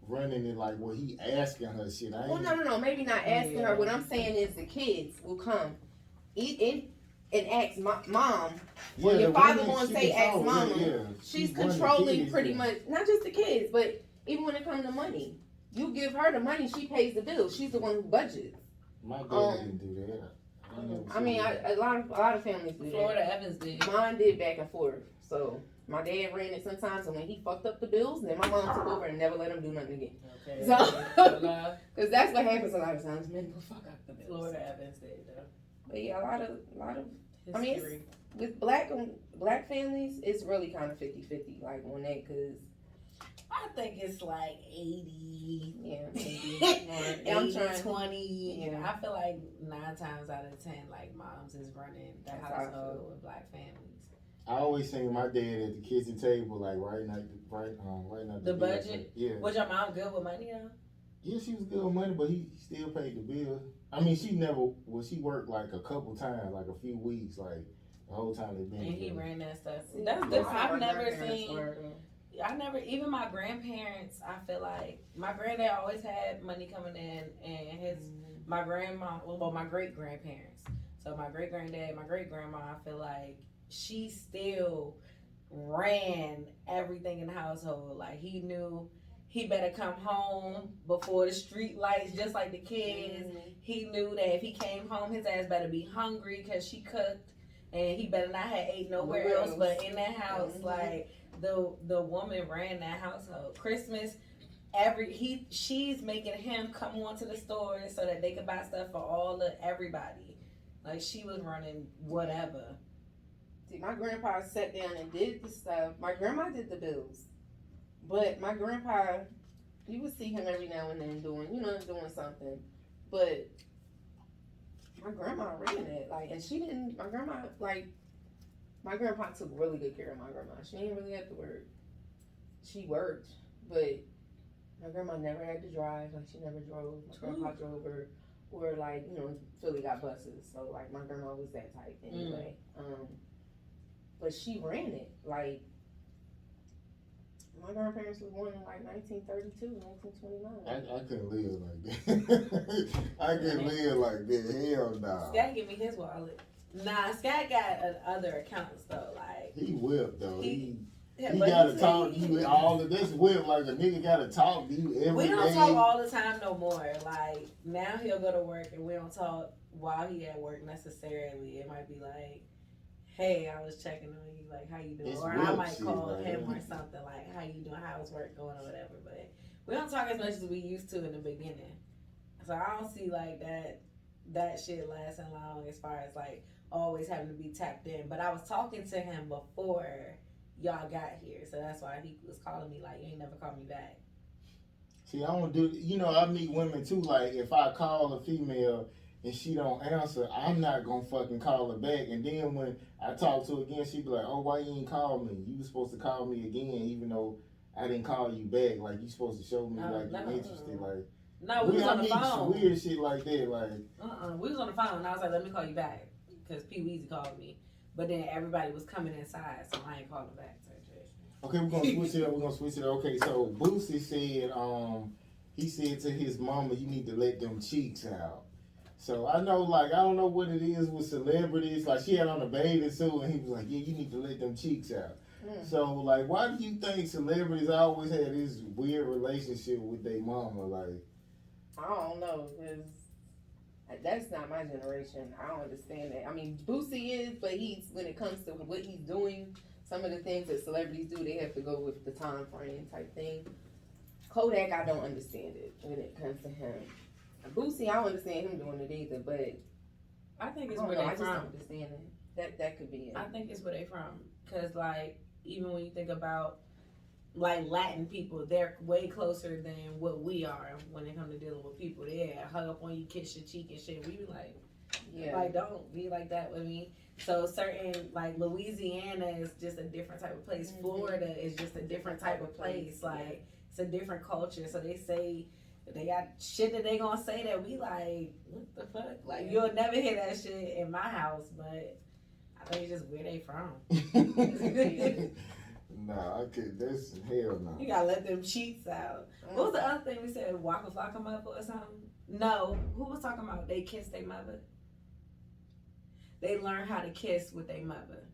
running it like, well, he asking her shit. Well, no, maybe not asking her. What I'm saying is the kids will come, eat and ask mom. When your father won't say ask mama, she's controlling pretty much, not just the kids, but even when it comes to money. You give her the money, she pays the bills. She's the one who budgets. My dad didn't do that. I mean, a lot of families do that. Florida Evans did. Mine did back and forth. So My dad ran it sometimes, and when he fucked up the bills, then my mom took over and never let him do nothing again. Okay. So, because that's what happens a lot of times. Men will fuck up the bills. Florida Evans did though. But yeah, a lot of. History. I mean, with black families, it's really kind of 50-50, like on that, because I think it's like 80. yeah, maybe. 80, I'm trying 20. Yeah. I feel like 9 times out of 10, like moms is running the That's how I household feel. with black families. I always seen my dad at the kitchen table, like writing out The bills. budget? Yeah. Was your mom good with money though? Yeah, she was good with money, but he still paid the bill. I mean, she worked like a couple times, like a few weeks, like the whole time they been And he together. ran that stuff. See, That's that's different. how I've my never grandparents seen. were. Even my grandparents, I feel like my granddad always had money coming in, and my grandma, well, my great grandparents. So my great granddad, my great grandma, I feel like she still ran everything in the household. Like he knew he better come home before the street lights, just like the kids. He knew that if he came home, his ass better be hungry because she cooked, and he better not have ate nowhere else but in that house. Like the woman ran that household. Christmas, she's making him come on to the store so that they could buy stuff for everybody. Like she was running whatever. See, my grandpa sat down and did the stuff. My grandma did the bills, but my grandpa, you would see him every now and then doing something. But my grandma ran it, like, and she didn't. My grandpa took really good care of my grandma. She didn't really have to work. She worked, but my grandma never had to drive. Like, she never drove. My grandpa drove her, or like, Philly got buses, so like my grandma was that type anyway. But she ran it. Like, my grandparents was born in like 1932, 1929. I couldn't live like that. I couldn't live like that. Hell nah. Scat give me his wallet. Nah, Scat got other accounts though. Like He whipped though. He but gotta he talk said to you all of this whip like a nigga gotta talk to you every we don't day. talk all the time no more. Like now he'll go to work and we don't talk while he at work necessarily. It might be like, hey, I was checking on you, like how you doing? It's Or real I might shit, call like, him or something like how you doing, how's work going or whatever. But we don't talk as much as we used to in the beginning. So I don't see like that shit lasting long as far as like always having to be tapped in. But I was talking to him before y'all got here, so that's why he was calling me like, you ain't never called me back. See, I don't do. I meet women too. Like if I call a female and she don't answer, I'm not gonna fucking call her back. And then when I talk to her again, she be like, "Oh, why you ain't call me? You was supposed to call me again, even though I didn't call you back. Like you supposed to show me like you're interested." Like no, we was on the phone. Weird shit like that. Like we was on the phone. And I was like, let me call you back because P Weezy called me, but then everybody was coming inside, so I ain't called him back. Okay, we're gonna switch it up. Okay, so Boosie said, he said to his mama, you need to let them cheeks out. So I know, like, I don't know what it is with celebrities. Like, she had on a bathing suit, and he was like, yeah, you need to let them cheeks out. So, like, why do you think celebrities always had this weird relationship with their mama? Like, I don't know, because that's not my generation. I don't understand that. I mean, Boosie is, but when it comes to what he's doing, some of the things that celebrities do, they have to go with the time frame type thing. Kodak, I don't understand it when it comes to him. Boosie, I don't understand him doing it either, but I think it's I where don't know, they I just from. don't understand it. That could be it. I think it's where they from. Because, like, even when you think about, like, Latin people, they're way closer than what we are when it comes to dealing with people. They hug up on you, kiss your cheek and shit. We be like, like, don't be like that with me. So certain, like, Louisiana is just a different type of place. Florida is just a different type of place. Like, it's a different culture. So they say, they got shit that they gonna say that we like, what the fuck? Like, you'll never hear that shit in my house, but I think it's just where they from. Nah, I could. That's hell no. You gotta let them cheeks out. What was the other thing we said? Waka Flocka mother or something? No. Who was talking about they kiss their mother? They learn how to kiss with their mother.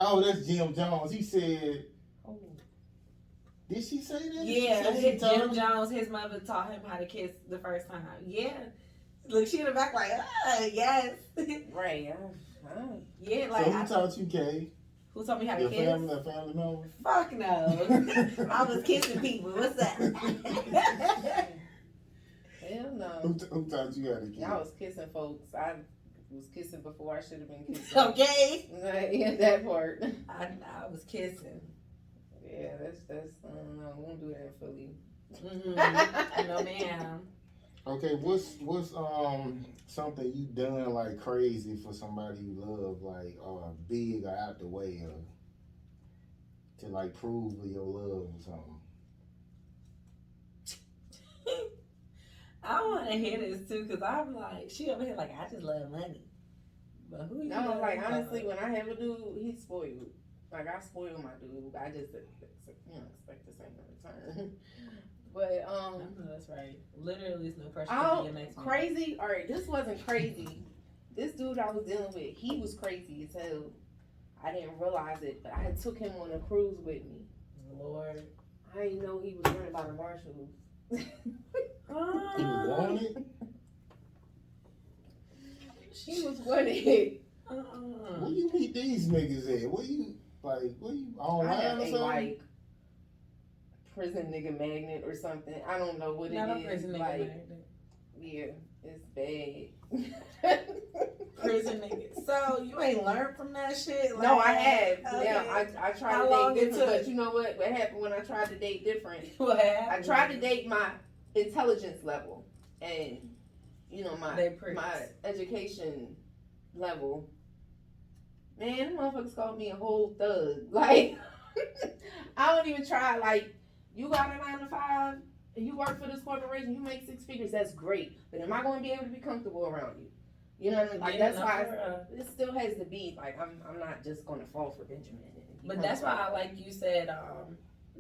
Oh, that's Jim Jones. He said. Did she say that? Yeah, Jim Jones, his mother taught him how to kiss the first time. Yeah. Look, she in the back like, yes. Right. Yeah, like. So who taught you, Kay? Who taught me how to Your kiss? family member? Fuck no. I was kissing people. What's that? Hell no. Who taught you how to kiss? I was kissing folks. I was kissing before I should have been kissing. Okay. Yeah, that part. I was kissing. Yeah, that's I don't know. We won't do that in Philly. No ma'am. Okay, what's something you done like crazy for somebody you love, like big or out the way, or to like prove your love or something? I want to hear this too, cause I'm like, she over here like, I just love money. But who you? No, love like more? honestly, when I have a dude, he's spoiled. Like I spoil my dude. I just expect the same in return. But I know that's right. Literally, it's no pressure to oh, be your next man. crazy. All right, this wasn't crazy. This dude I was dealing with, he was crazy as hell. I didn't realize it, but I took him on a cruise with me. Lord. I didn't know he was running by the marshals. You want it? She was wanted. Where you meet these niggas at? Where you I online have or a something? like prison nigga magnet or something. I don't know what Not it a is. prison nigga Like, magnet. yeah, it's bad. Prison nigga. So you ain't learned from that shit? Like, No, I have. okay. Yeah, I tried How to long date it different, took? but you know what? What happened when I tried to date different? What happened? I tried to date my intelligence level and They pricks. my education level. Man, them motherfuckers called me a whole thug. Like, I don't even try. Like, you got a 9 to 5, and you work for this corporation, you make 6 figures. That's great. But am I going to be able to be comfortable around you? You know what I mean? Like, Yeah, that's no, why for it still has to be. Like, I'm not just going to fall for Benjamin. But that's why I like you said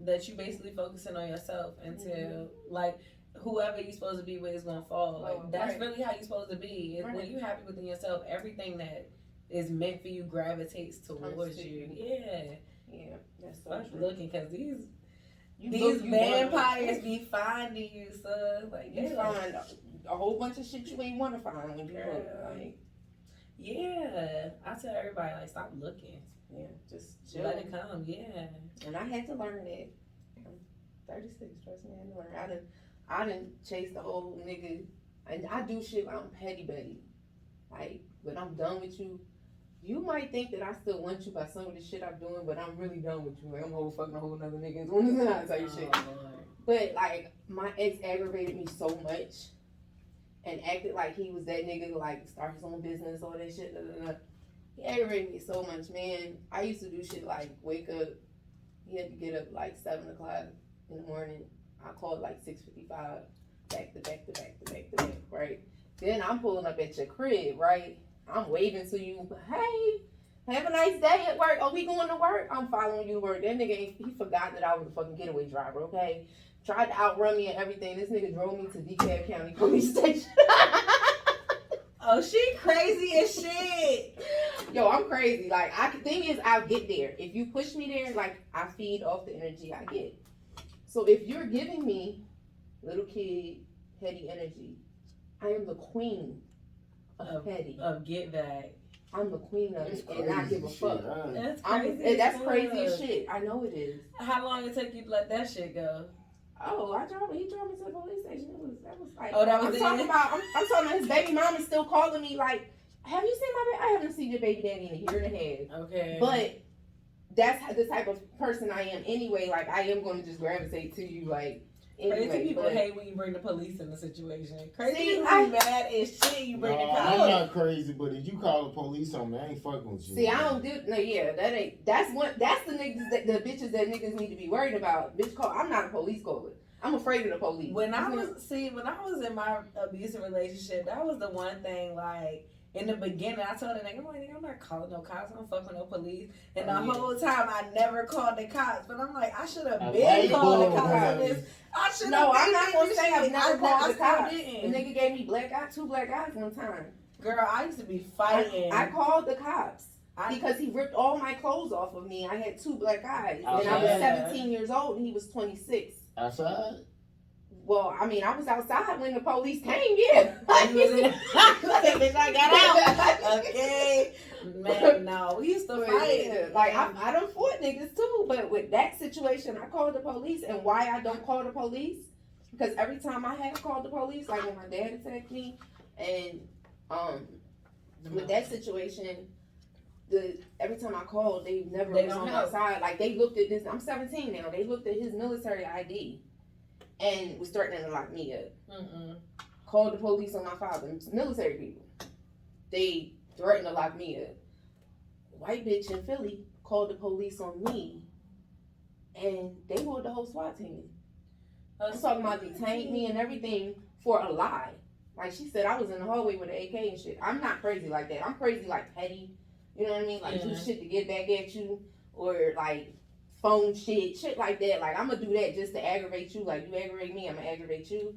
that you basically focusing on yourself until like whoever you're supposed to be with is gonna fall. Like that's right. really how you're supposed to be. If, Right. When you're happy within yourself, everything that is meant for you gravitates towards to you. you. Yeah, that's so Fuck true. looking, cause these You these look, you want vampires it. be finding you, son. Like You they like, find a whole bunch of shit you ain't want to find when you look. Girl. Like, yeah. I tell everybody like stop looking. yeah, just chill. Let it come. Yeah. And I had to learn that. I'm 36, trust me, I had to learn. I didn't chase the whole nigga. And I do shit like I'm petty betty. Like, when I'm done with you, you might think that I still want you by some of the shit I'm doing, but I'm really done with you. Like, I'm fucking a whole nother nigga as soon as I tell you shit. Lord. But, like, my ex aggravated me so much and acted like he was that nigga who, like, start his own business, all that shit. He aggravated me so much, man. I used to do shit like wake up. He had to get up like 7 o'clock in the morning. I called like 6:55, back to back, right? Then I'm pulling up at your crib, right? I'm waving to you, hey, have a nice day at work. Are we going to work? I'm following you to work. That nigga, he forgot that I was a fucking getaway driver, okay? Tried to outrun me and everything. This nigga drove me to DeKalb County Police Station. Oh, she crazy as shit. Yo, I'm crazy. Like, thing is, I'll get there. If you push me there, like, I feed off the energy I get. So if you're giving me little kid, heady energy, I am the queen of petty. Of get back. I'm the queen of That's it, and I give a shit, fuck. huh? That's I'm, crazy. and that's as crazy as fuck. shit. I know it is. How long it take you to let that shit go? Oh, he drove me to the police station. That was like. Oh, that was I'm it? talking about. I'm talking about his baby mom is still calling me like, have you seen my baby? I haven't seen your baby daddy in a year and a half. Okay. But that's the type of person I am anyway. Like, I am going to just gravitate to you, like, anyway. Crazy people but hate when you bring the police in the situation. Crazy See, people I- be mad as shit you bring the No, cops. I'm not crazy, but if you call the police on me, I ain't fucking with you. See, I don't do no. Yeah, that's the niggas the bitches that niggas need to be worried about. Bitch, I'm not a police caller. I'm afraid of the police. When I was in my abusive relationship, that was the one thing. Like in the beginning, I told the nigga, I'm not calling no cops. I don't fuck with no police. And the whole time, I never called the cops. But I'm like, I should have been called the cops on this. I should have. No, I'm not gonna say I've never called the cops. The Didn't. nigga gave me two black eyes one time. Girl, I used to be fighting. I called the cops because he ripped all my clothes off of me. I had 2 black eyes, and I was 17 years old, and he was 26. Outside? Well, I mean, I was outside when the police came. Yeah, You was in bitch, I got out. Okay. Man, no. We used to But fight. yeah, like I done fought niggas too, but with that situation, I called the police. And why I don't call the police? Because every time I have called the police, like when my dad attacked me, and with that situation, every time I called, they never was on my side. Like they looked at this. I'm 17 now. They looked at his military ID and was threatening to lock me up. Called the police on my father. Military people. They threatened to lock me up. White bitch in Philly called the police on me, and they pulled the whole SWAT team. I'm talking about detained me and everything for a lie. Like she said, I was in the hallway with an AK and shit. I'm not crazy like that. I'm crazy like petty. You know what I mean? Like do shit to get back at you, or like phone shit like that. Like I'm gonna do that just to aggravate you. Like you aggravate me, I'm gonna aggravate you.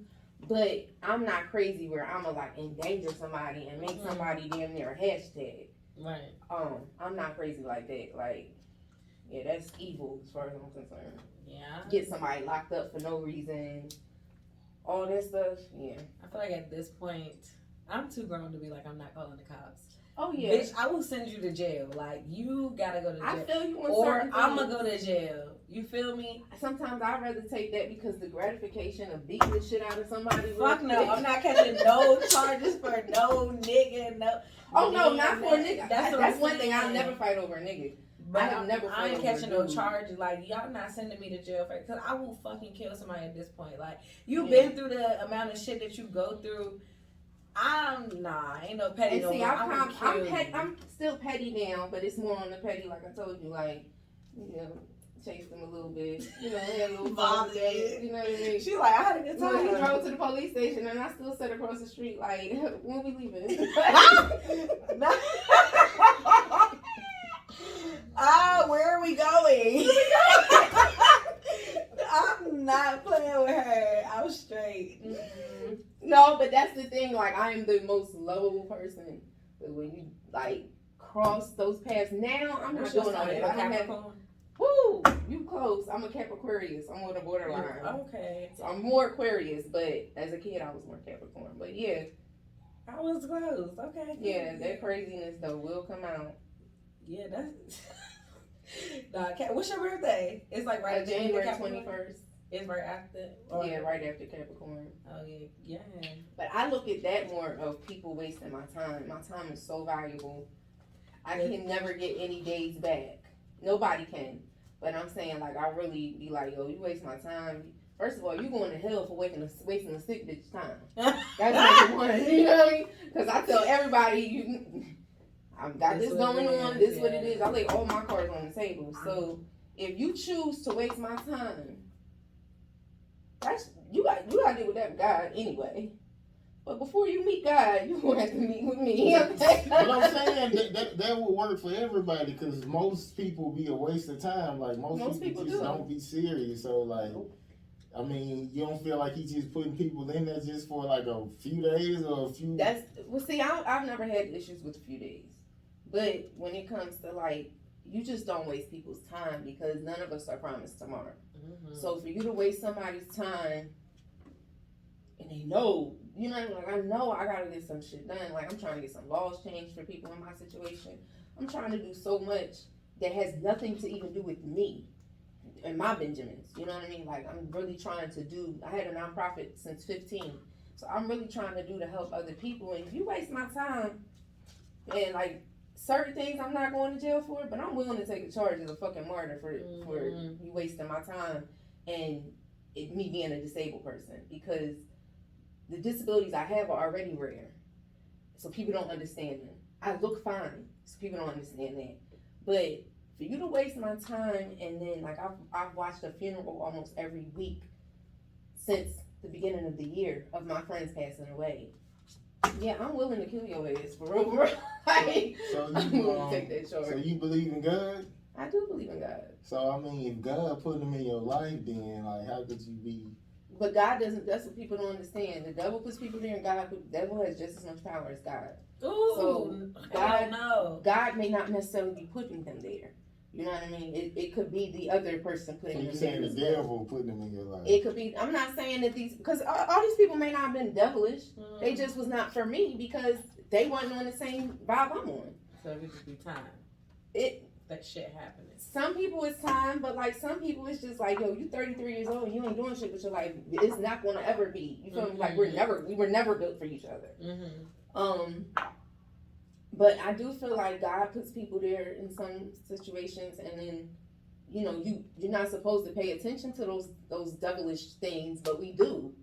But I'm not crazy where I'm gonna like endanger somebody and make somebody damn near a hashtag. Right. I'm not crazy like that. Like, yeah, that's evil as far as I'm concerned. Yeah. Get somebody locked up for no reason. All that stuff. Yeah. I feel like at this point, I'm too grown to be like, I'm not calling the cops. Oh yeah. Bitch, I will send you to jail. Like you gotta go to jail. I feel you on or certain I'm things. gonna go to jail. You feel me? Sometimes I'd rather take that because the gratification of beating the shit out of somebody. Fuck no, I'm not catching no charges for no nigga, no. Oh no, not for a nigga. That's one thing. I'll saying. never fight over a nigga. But I have never I ain't fought catching over a no dude. charges. Like y'all not sending me to jail for it, cause I will fucking kill somebody at this point. Like you've Yeah. been through the amount of shit that you go through. Ain't no petty And no see, more. I'm still petty now, but it's more on the petty. Like I told you, like chase them a little bit. Had a little fun with that. You know what I mean? She like I had a good So he time. drove to the police station, and I still sat across the street. Like, when we leaving? Where are we going? I'm not playing with her. I'm straight. Mm-mm. No, but that's the thing. Like, I am the most lovable person. But when you like cross those paths, now I'm not doing all that. I don't have. Woo, you close. I'm a Capricorn. I'm on the borderline. Okay. So I'm more Aquarius, but as a kid I was more Capricorn. But yeah. I was close. Okay. Yeah, that craziness though will come out. Yeah, that's. What's your birthday? It's like right after January 21st. It's right after. Yeah, right after Capricorn. Oh yeah. But I look at that more of people wasting my time. My time is so valuable. I can never get any days back. Nobody can. But I'm saying, like, I really be like, yo, you waste my time. First of all, you going to hell for wasting a sick bitch time. That's number one. You know what I mean? Because I tell everybody, I've got this going on. This what it is. I lay all my cards on the table. So if you choose to waste my time, that's you got to deal with that with God anyway. But before you meet God, you gonna have to meet with me. Okay? But I'm saying that will work for everybody because most people be a waste of time. Like most people just don't be serious. So like, I mean, you don't feel like he's just putting people in there just for like a few days or a few. See, I've never had issues with a few days, but when it comes to like, you just don't waste people's time because none of us are promised tomorrow. Mm-hmm. So for you to waste somebody's time, and they know. You know, like I know I gotta get some shit done. Like I'm trying to get some laws changed for people in my situation. I'm trying to do so much that has nothing to even do with me and my Benjamins. You know what I mean? Like I'm really trying to do. I had a nonprofit since 15, so I'm really trying to do to help other people. And if you waste my time, and like certain things, I'm not going to jail for it, but I'm willing to take a charge as a fucking martyr for you wasting my time and me being a disabled person because. The disabilities I have are already rare, so people don't understand them. I look fine, so people don't understand that. But for you to waste my time, and then like I've watched a funeral almost every week since the beginning of the year of my friends passing away. Yeah, I'm willing to kill your ass for real. Like, I'm willing to take that charge. So you believe in God? I do believe in God. So I mean, if God put him in your life, then like, how could you be? But God doesn't. That's what people don't understand. The devil puts people there, and the devil has just as much power as God. Ooh, so God may not necessarily be putting them there, You know what I mean? It could be the other person So putting you them saying there. the devil putting them in your life? It could be. I'm not saying that these, because all these people may not have been devilish. They just was not for me because they wasn't on the same vibe I'm on. So it could just be time. That shit happening. Some people it's time, but like some people it's just like, yo, you 33 years old and you ain't doing shit with your life. It's not gonna ever be. You feel me? Like we were never built for each other. But I do feel like God puts people there in some situations, and then you're not supposed to pay attention to those devilish things, but we do.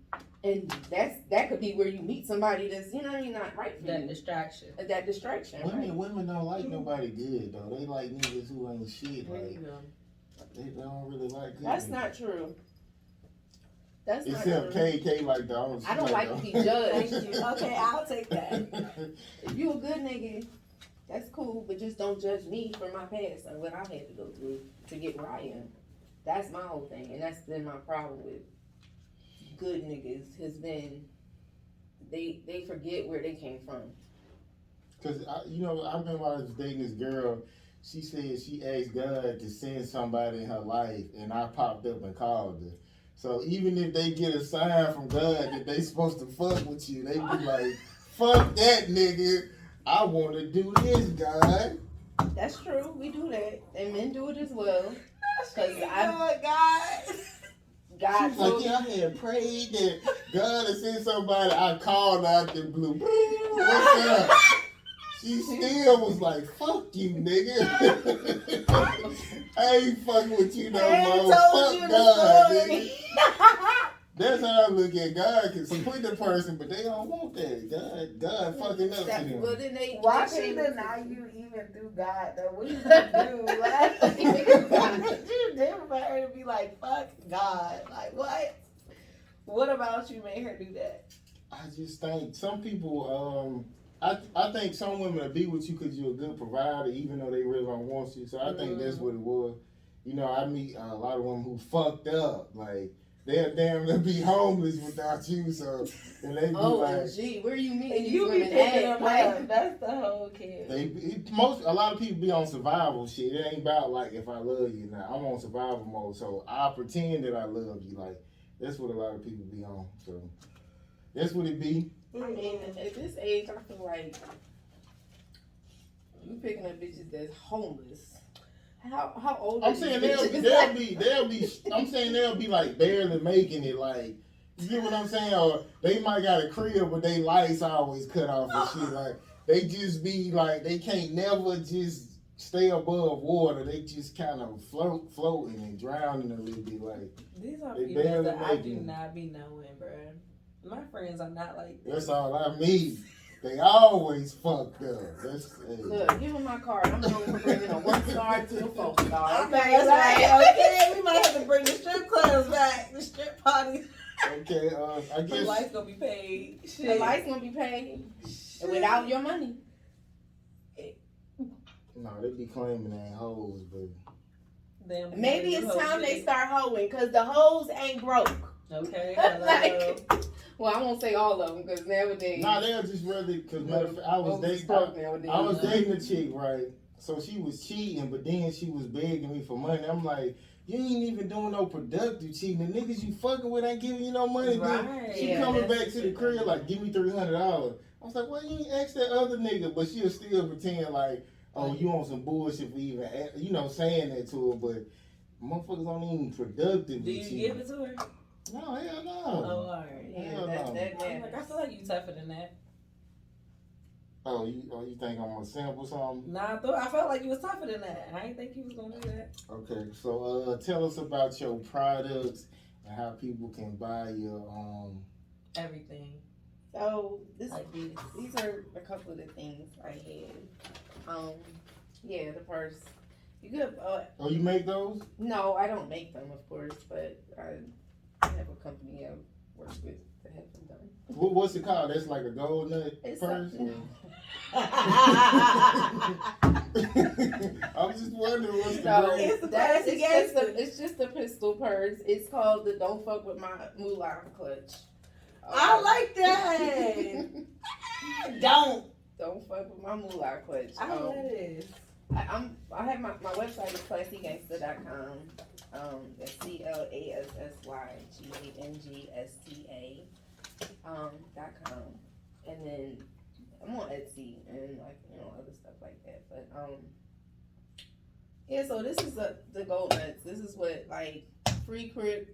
And that could be where you meet somebody that's not right for that you. distraction. That distraction. Women don't like nobody good though. They like niggas who ain't shit. Like they don't really like good. That's niggas. not true. That's Except not true. KK like dogs. I don't like to be judged. Thank you. Okay, I'll take that. If you a good nigga, that's cool, but just don't judge me for my past and what I've had to go through to get where I am. That's my whole thing, and that's been my problem with good niggas has been they forget where they came from. Cause I remember I was dating this girl. She said she asked God to send somebody in her life, and I popped up and called her. So even if they get a sign from God that they supposed to fuck with you, they be like, "Fuck that nigga, I want to do this, God." That's true. We do that, and men do it as well. Cause God She's like, yeah, I had prayed that God had sent somebody. I called out the blue. What's up? She still was like, fuck you, nigga. I ain't fucking with you no more. Fuck God, nigga. That's how I look at God. Can split the person, but they don't want that. God fucking up to them. Well, then Why she deny you even through God though? What did you do? Like, what did you do for her to be like, fuck God? Like, what? What about you made her do that? I just think some people, I think some women will be with you because you're a good provider, even though they really don't want you. So I think that's what it was. I meet a lot of women who fucked up. Like, they'll damn near be homeless without you. So, and they be like, gee, where you meeting these You be women picking at? them up. That's the whole kid. a lot of people be on survival shit. It ain't about like if I love you now. I'm on survival mode, so I pretend that I love you. Like that's what a lot of people be on. So that's what it be. I mean, at this age, I feel like you picking up bitches that's homeless. How old? I'm saying they'll be. I'm saying they'll be like barely making it. Like you get what I'm saying? Or they might got a crib, but they lights always cut off and shit. Like they just be like they can't never just stay above water. They just kind of floating and drowning a little bit. Like these are they people barely that I do making it. not be knowing, bro. My friends are not like this. That's all I need. They always fucked up. Look, give them my card. I'm known for bringing a 1 star to a 4 star. Okay, that's right. Okay, we might have to bring the strip clubs back, the strip parties. Okay, I The guess. lights gonna be paid. The Shit. lights gonna be paid without your money. No, they be claiming they ain't hoes, but. Them Maybe it's whole time they shit. start hoeing, cause the hoes ain't broke. Okay. Like, well, I won't say all of them, cause nowadays. Nah, they'll just rather. Cause matter of fact, I was dating a chick, right? So she was cheating, but then she was begging me for money. I'm like, you ain't even doing no productive cheating. The niggas you fucking with ain't giving you no money. Right. Then she Yeah, coming that's back to the crib like, give me $300. I was like, well, you ain't ask that other nigga, but she'll still pretend like, oh, you on some bullshit for even, saying that to her. But motherfuckers don't even productive. Do you give it to her? No, hell no. Oh, alright. Yeah, Hell that no. I'm like, I feel like you tougher than that. Oh, you think I'm a simp or something? Nah, I felt like you was tougher than that. I didn't think you was gonna do that. Okay, so tell us about your products and how people can buy your Everything. So Like this. these are a couple of the things I had. Yeah, the purse. You could. Oh, you make those? No, I don't make them, of course, but I have a company I work with to have them done. What's it called? That's like a gold nut It's purse? something. I'm just wondering what's the So brand. It's the plastic it's just a pistol purse. It's called the Don't Fuck With My Moolah Clutch. I like that. Don't. Don't fuck with my moolah clutch. I know what it is. I have my website is classygangsta.com. That's CLASSYGANGSTA .com. And then I'm on Etsy and like other stuff like that. But yeah. So this is the gold nuts. This is what like Free Crib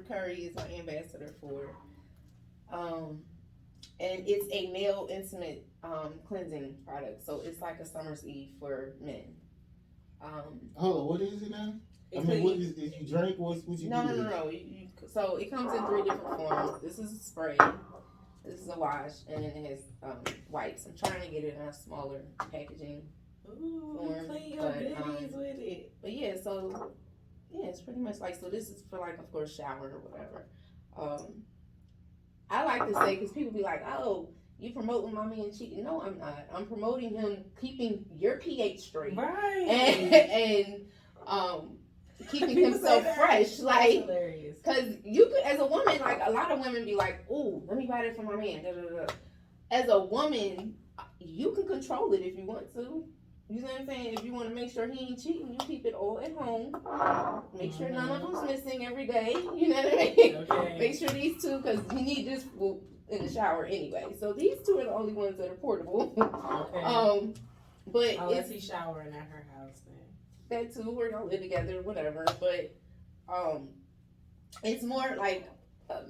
Curry is my ambassador for. And it's a male intimate cleansing product. So it's like a summer's eve for men. Hold on, what is it now? I mean, what is if you drink? What you No. do? So it comes in 3 different forms. This is a spray. This is a wash, and then it has wipes. I'm trying to get it in a smaller packaging. Ooh, form, clean your but, goodies with it. But yeah, so yeah, it's pretty much like, so this is for like, of course, showering or whatever. I like to say, because people be like, oh, you promoting my man cheating. No, I'm not. I'm promoting him keeping your pH straight. Right. And keeping himself fresh. Like, hilarious. because you could, as a woman, like a lot of women be like, oh, let me buy that for my man. Da, da, da. As a woman, you can control it if you want to. You know what I'm saying? If you want to make sure he ain't cheating, you keep it all at home. Make sure none of them's missing every day. You know what I mean? Okay. Make sure these 2, because you need this in the shower anyway. So these 2 are the only ones that are portable. Okay. But unless he's showering at her house, then. that too, or y'all live together, whatever. But it's more like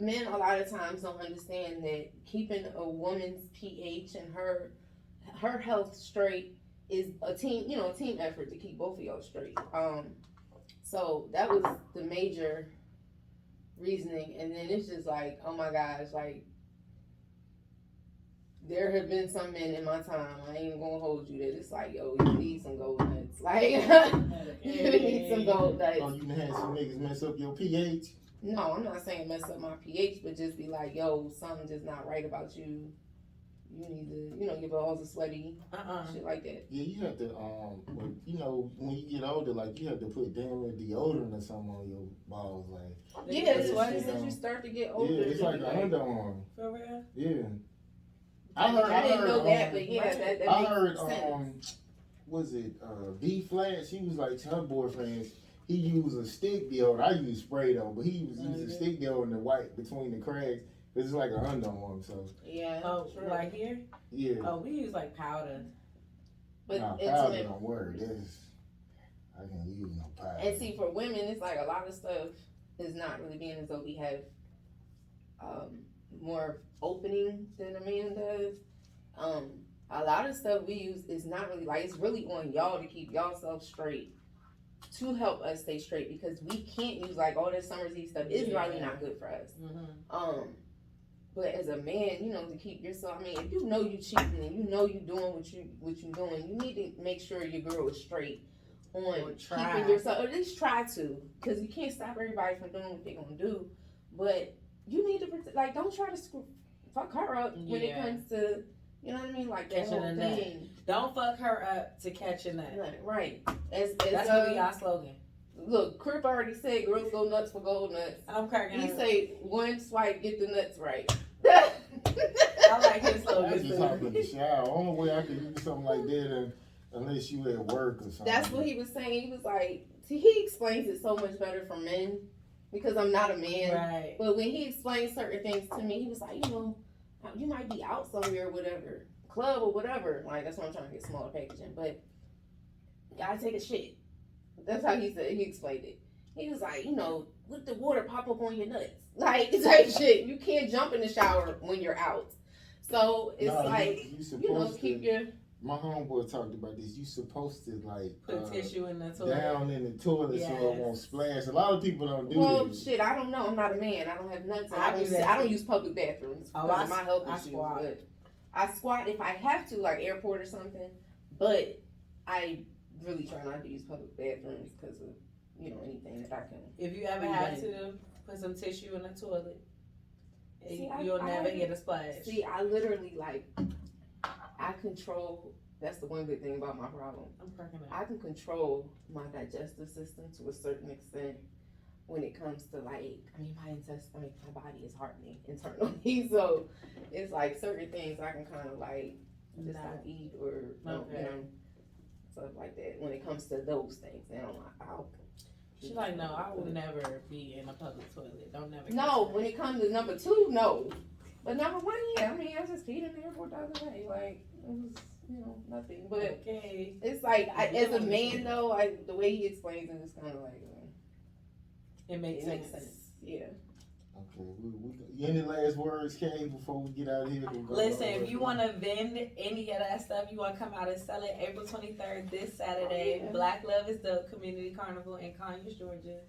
men a lot of times don't understand that keeping a woman's pH and her health straight is a team effort to keep both of y'all straight. So that was the major reasoning, and then it's just like, oh my gosh, like there have been some men in my time, I ain't gonna hold you, that it's like, yo, you need some gold nuts. Like, you need some gold nuts. Oh, you done had some niggas mess up your pH? No, I'm not saying mess up my pH, but just be like, yo, something just not right about you. You need to, your balls are sweaty, shit like that. Yeah, you have to, when you get older, like, you have to put damn deodorant or something on your balls, like. Yeah, as you start to get older. Yeah, it's like an underarm. For real? Yeah. I didn't know that, but yeah, that I makes heard, sense. was it B Flat? She was like, to her boyfriend, he used a stick deodorant. I use spray though, but he was using stick deodorant to wipe between the cracks. It's like an underarm, so. Yeah. Oh, sure. Right here? Yeah. Oh, we use like powder. But powder don't work. I can't use no powder. And see, for women, it's like a lot of stuff is not really being as though we have more opening than a man does. A lot of stuff we use is not really like, it's really on y'all to keep y'all self straight, to help us stay straight, because we can't use like all this summer's eve stuff. It's really not good for us. But as a man, to keep yourself, I mean, if you know you cheating and you know you doing what you doing, you need to make sure your girl is straight on keeping yourself, or at least try to, because you can't stop everybody from doing what they're gonna do. But you need to like, don't try to fuck her up when it comes to, you know what I mean, like that whole thing. Don't fuck her up to catch a nut. Right. That's gonna be our slogan. Look, Crip already said girls go nuts for gold nuts. I'm cracking He up. say one swipe, get the nuts right. I like his slogan. I just hop in the shower. Only way I could do something like that unless you at work or something. That's what he was saying. He was like, see, he explains it so much better for men, because I'm not a man. Right. But when he explained certain things to me, he was like, you might be out somewhere or whatever, club or whatever. Like, that's why I'm trying to get smaller packaging. But you gotta take a shit. That's how he said, he explained it. He was like, let the water pop up on your nuts. Like, type shit. You can't jump in the shower when you're out. So it's keep your. My homeboy talked about this. You supposed to like put tissue in the toilet, down in the toilet, so it won't splash. A lot of people don't do well, this. Shit, I don't know. I'm not a man. I don't have nuts. I don't use public bathrooms because of my health issues. But I squat if I have to, like airport or something. But I really try not to use public bathrooms because of anything that I can. If you ever have to put some tissue in the toilet, you'll never get a splash. See, I literally I control. That's the one good thing about my problem. I'm cracking up. I can control my digestive system to a certain extent when it comes to my body is hardening internally. So it's like certain things I can kind of just don't eat or stuff like that when it comes to those things. And I'm like, oh. She's like, no, I will never be in a public toilet. Don't never. No, when it comes to number 2, no. But number 1, yeah. I mean, I just peed in the airport the other day. Like, it was, nothing. But Okay. it's like, as a man, though, the way he explains it is kind of like, It makes sense. Yeah. Okay, any last words, Kay, before we get out of here? Listen, if you want to vend any of that stuff, you want to come out and sell it April 23rd, this Saturday. Yeah. Black Love is the community carnival in Conyers, Georgia.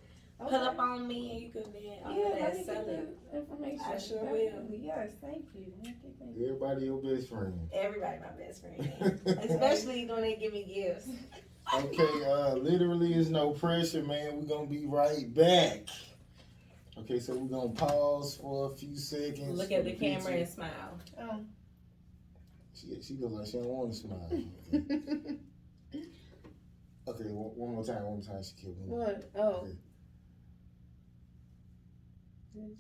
Okay. Pull up on me and you can vend all of let that, me sell get it. the information. I sure Definitely. Yes, thank you. Thank you. Everybody your best friend. Everybody my best friend. Especially when they give me gifts. Okay, literally is no pressure, man. We're gonna be right back. Okay, so we're gonna pause for a few seconds. Look at the camera and smile. Oh. She looks like she don't want to smile. Okay, one more time, she killed me. What? Oh.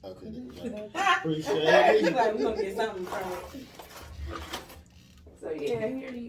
Okay, there we go. Appreciate it. Like, we're gonna get something from it. So yeah, here you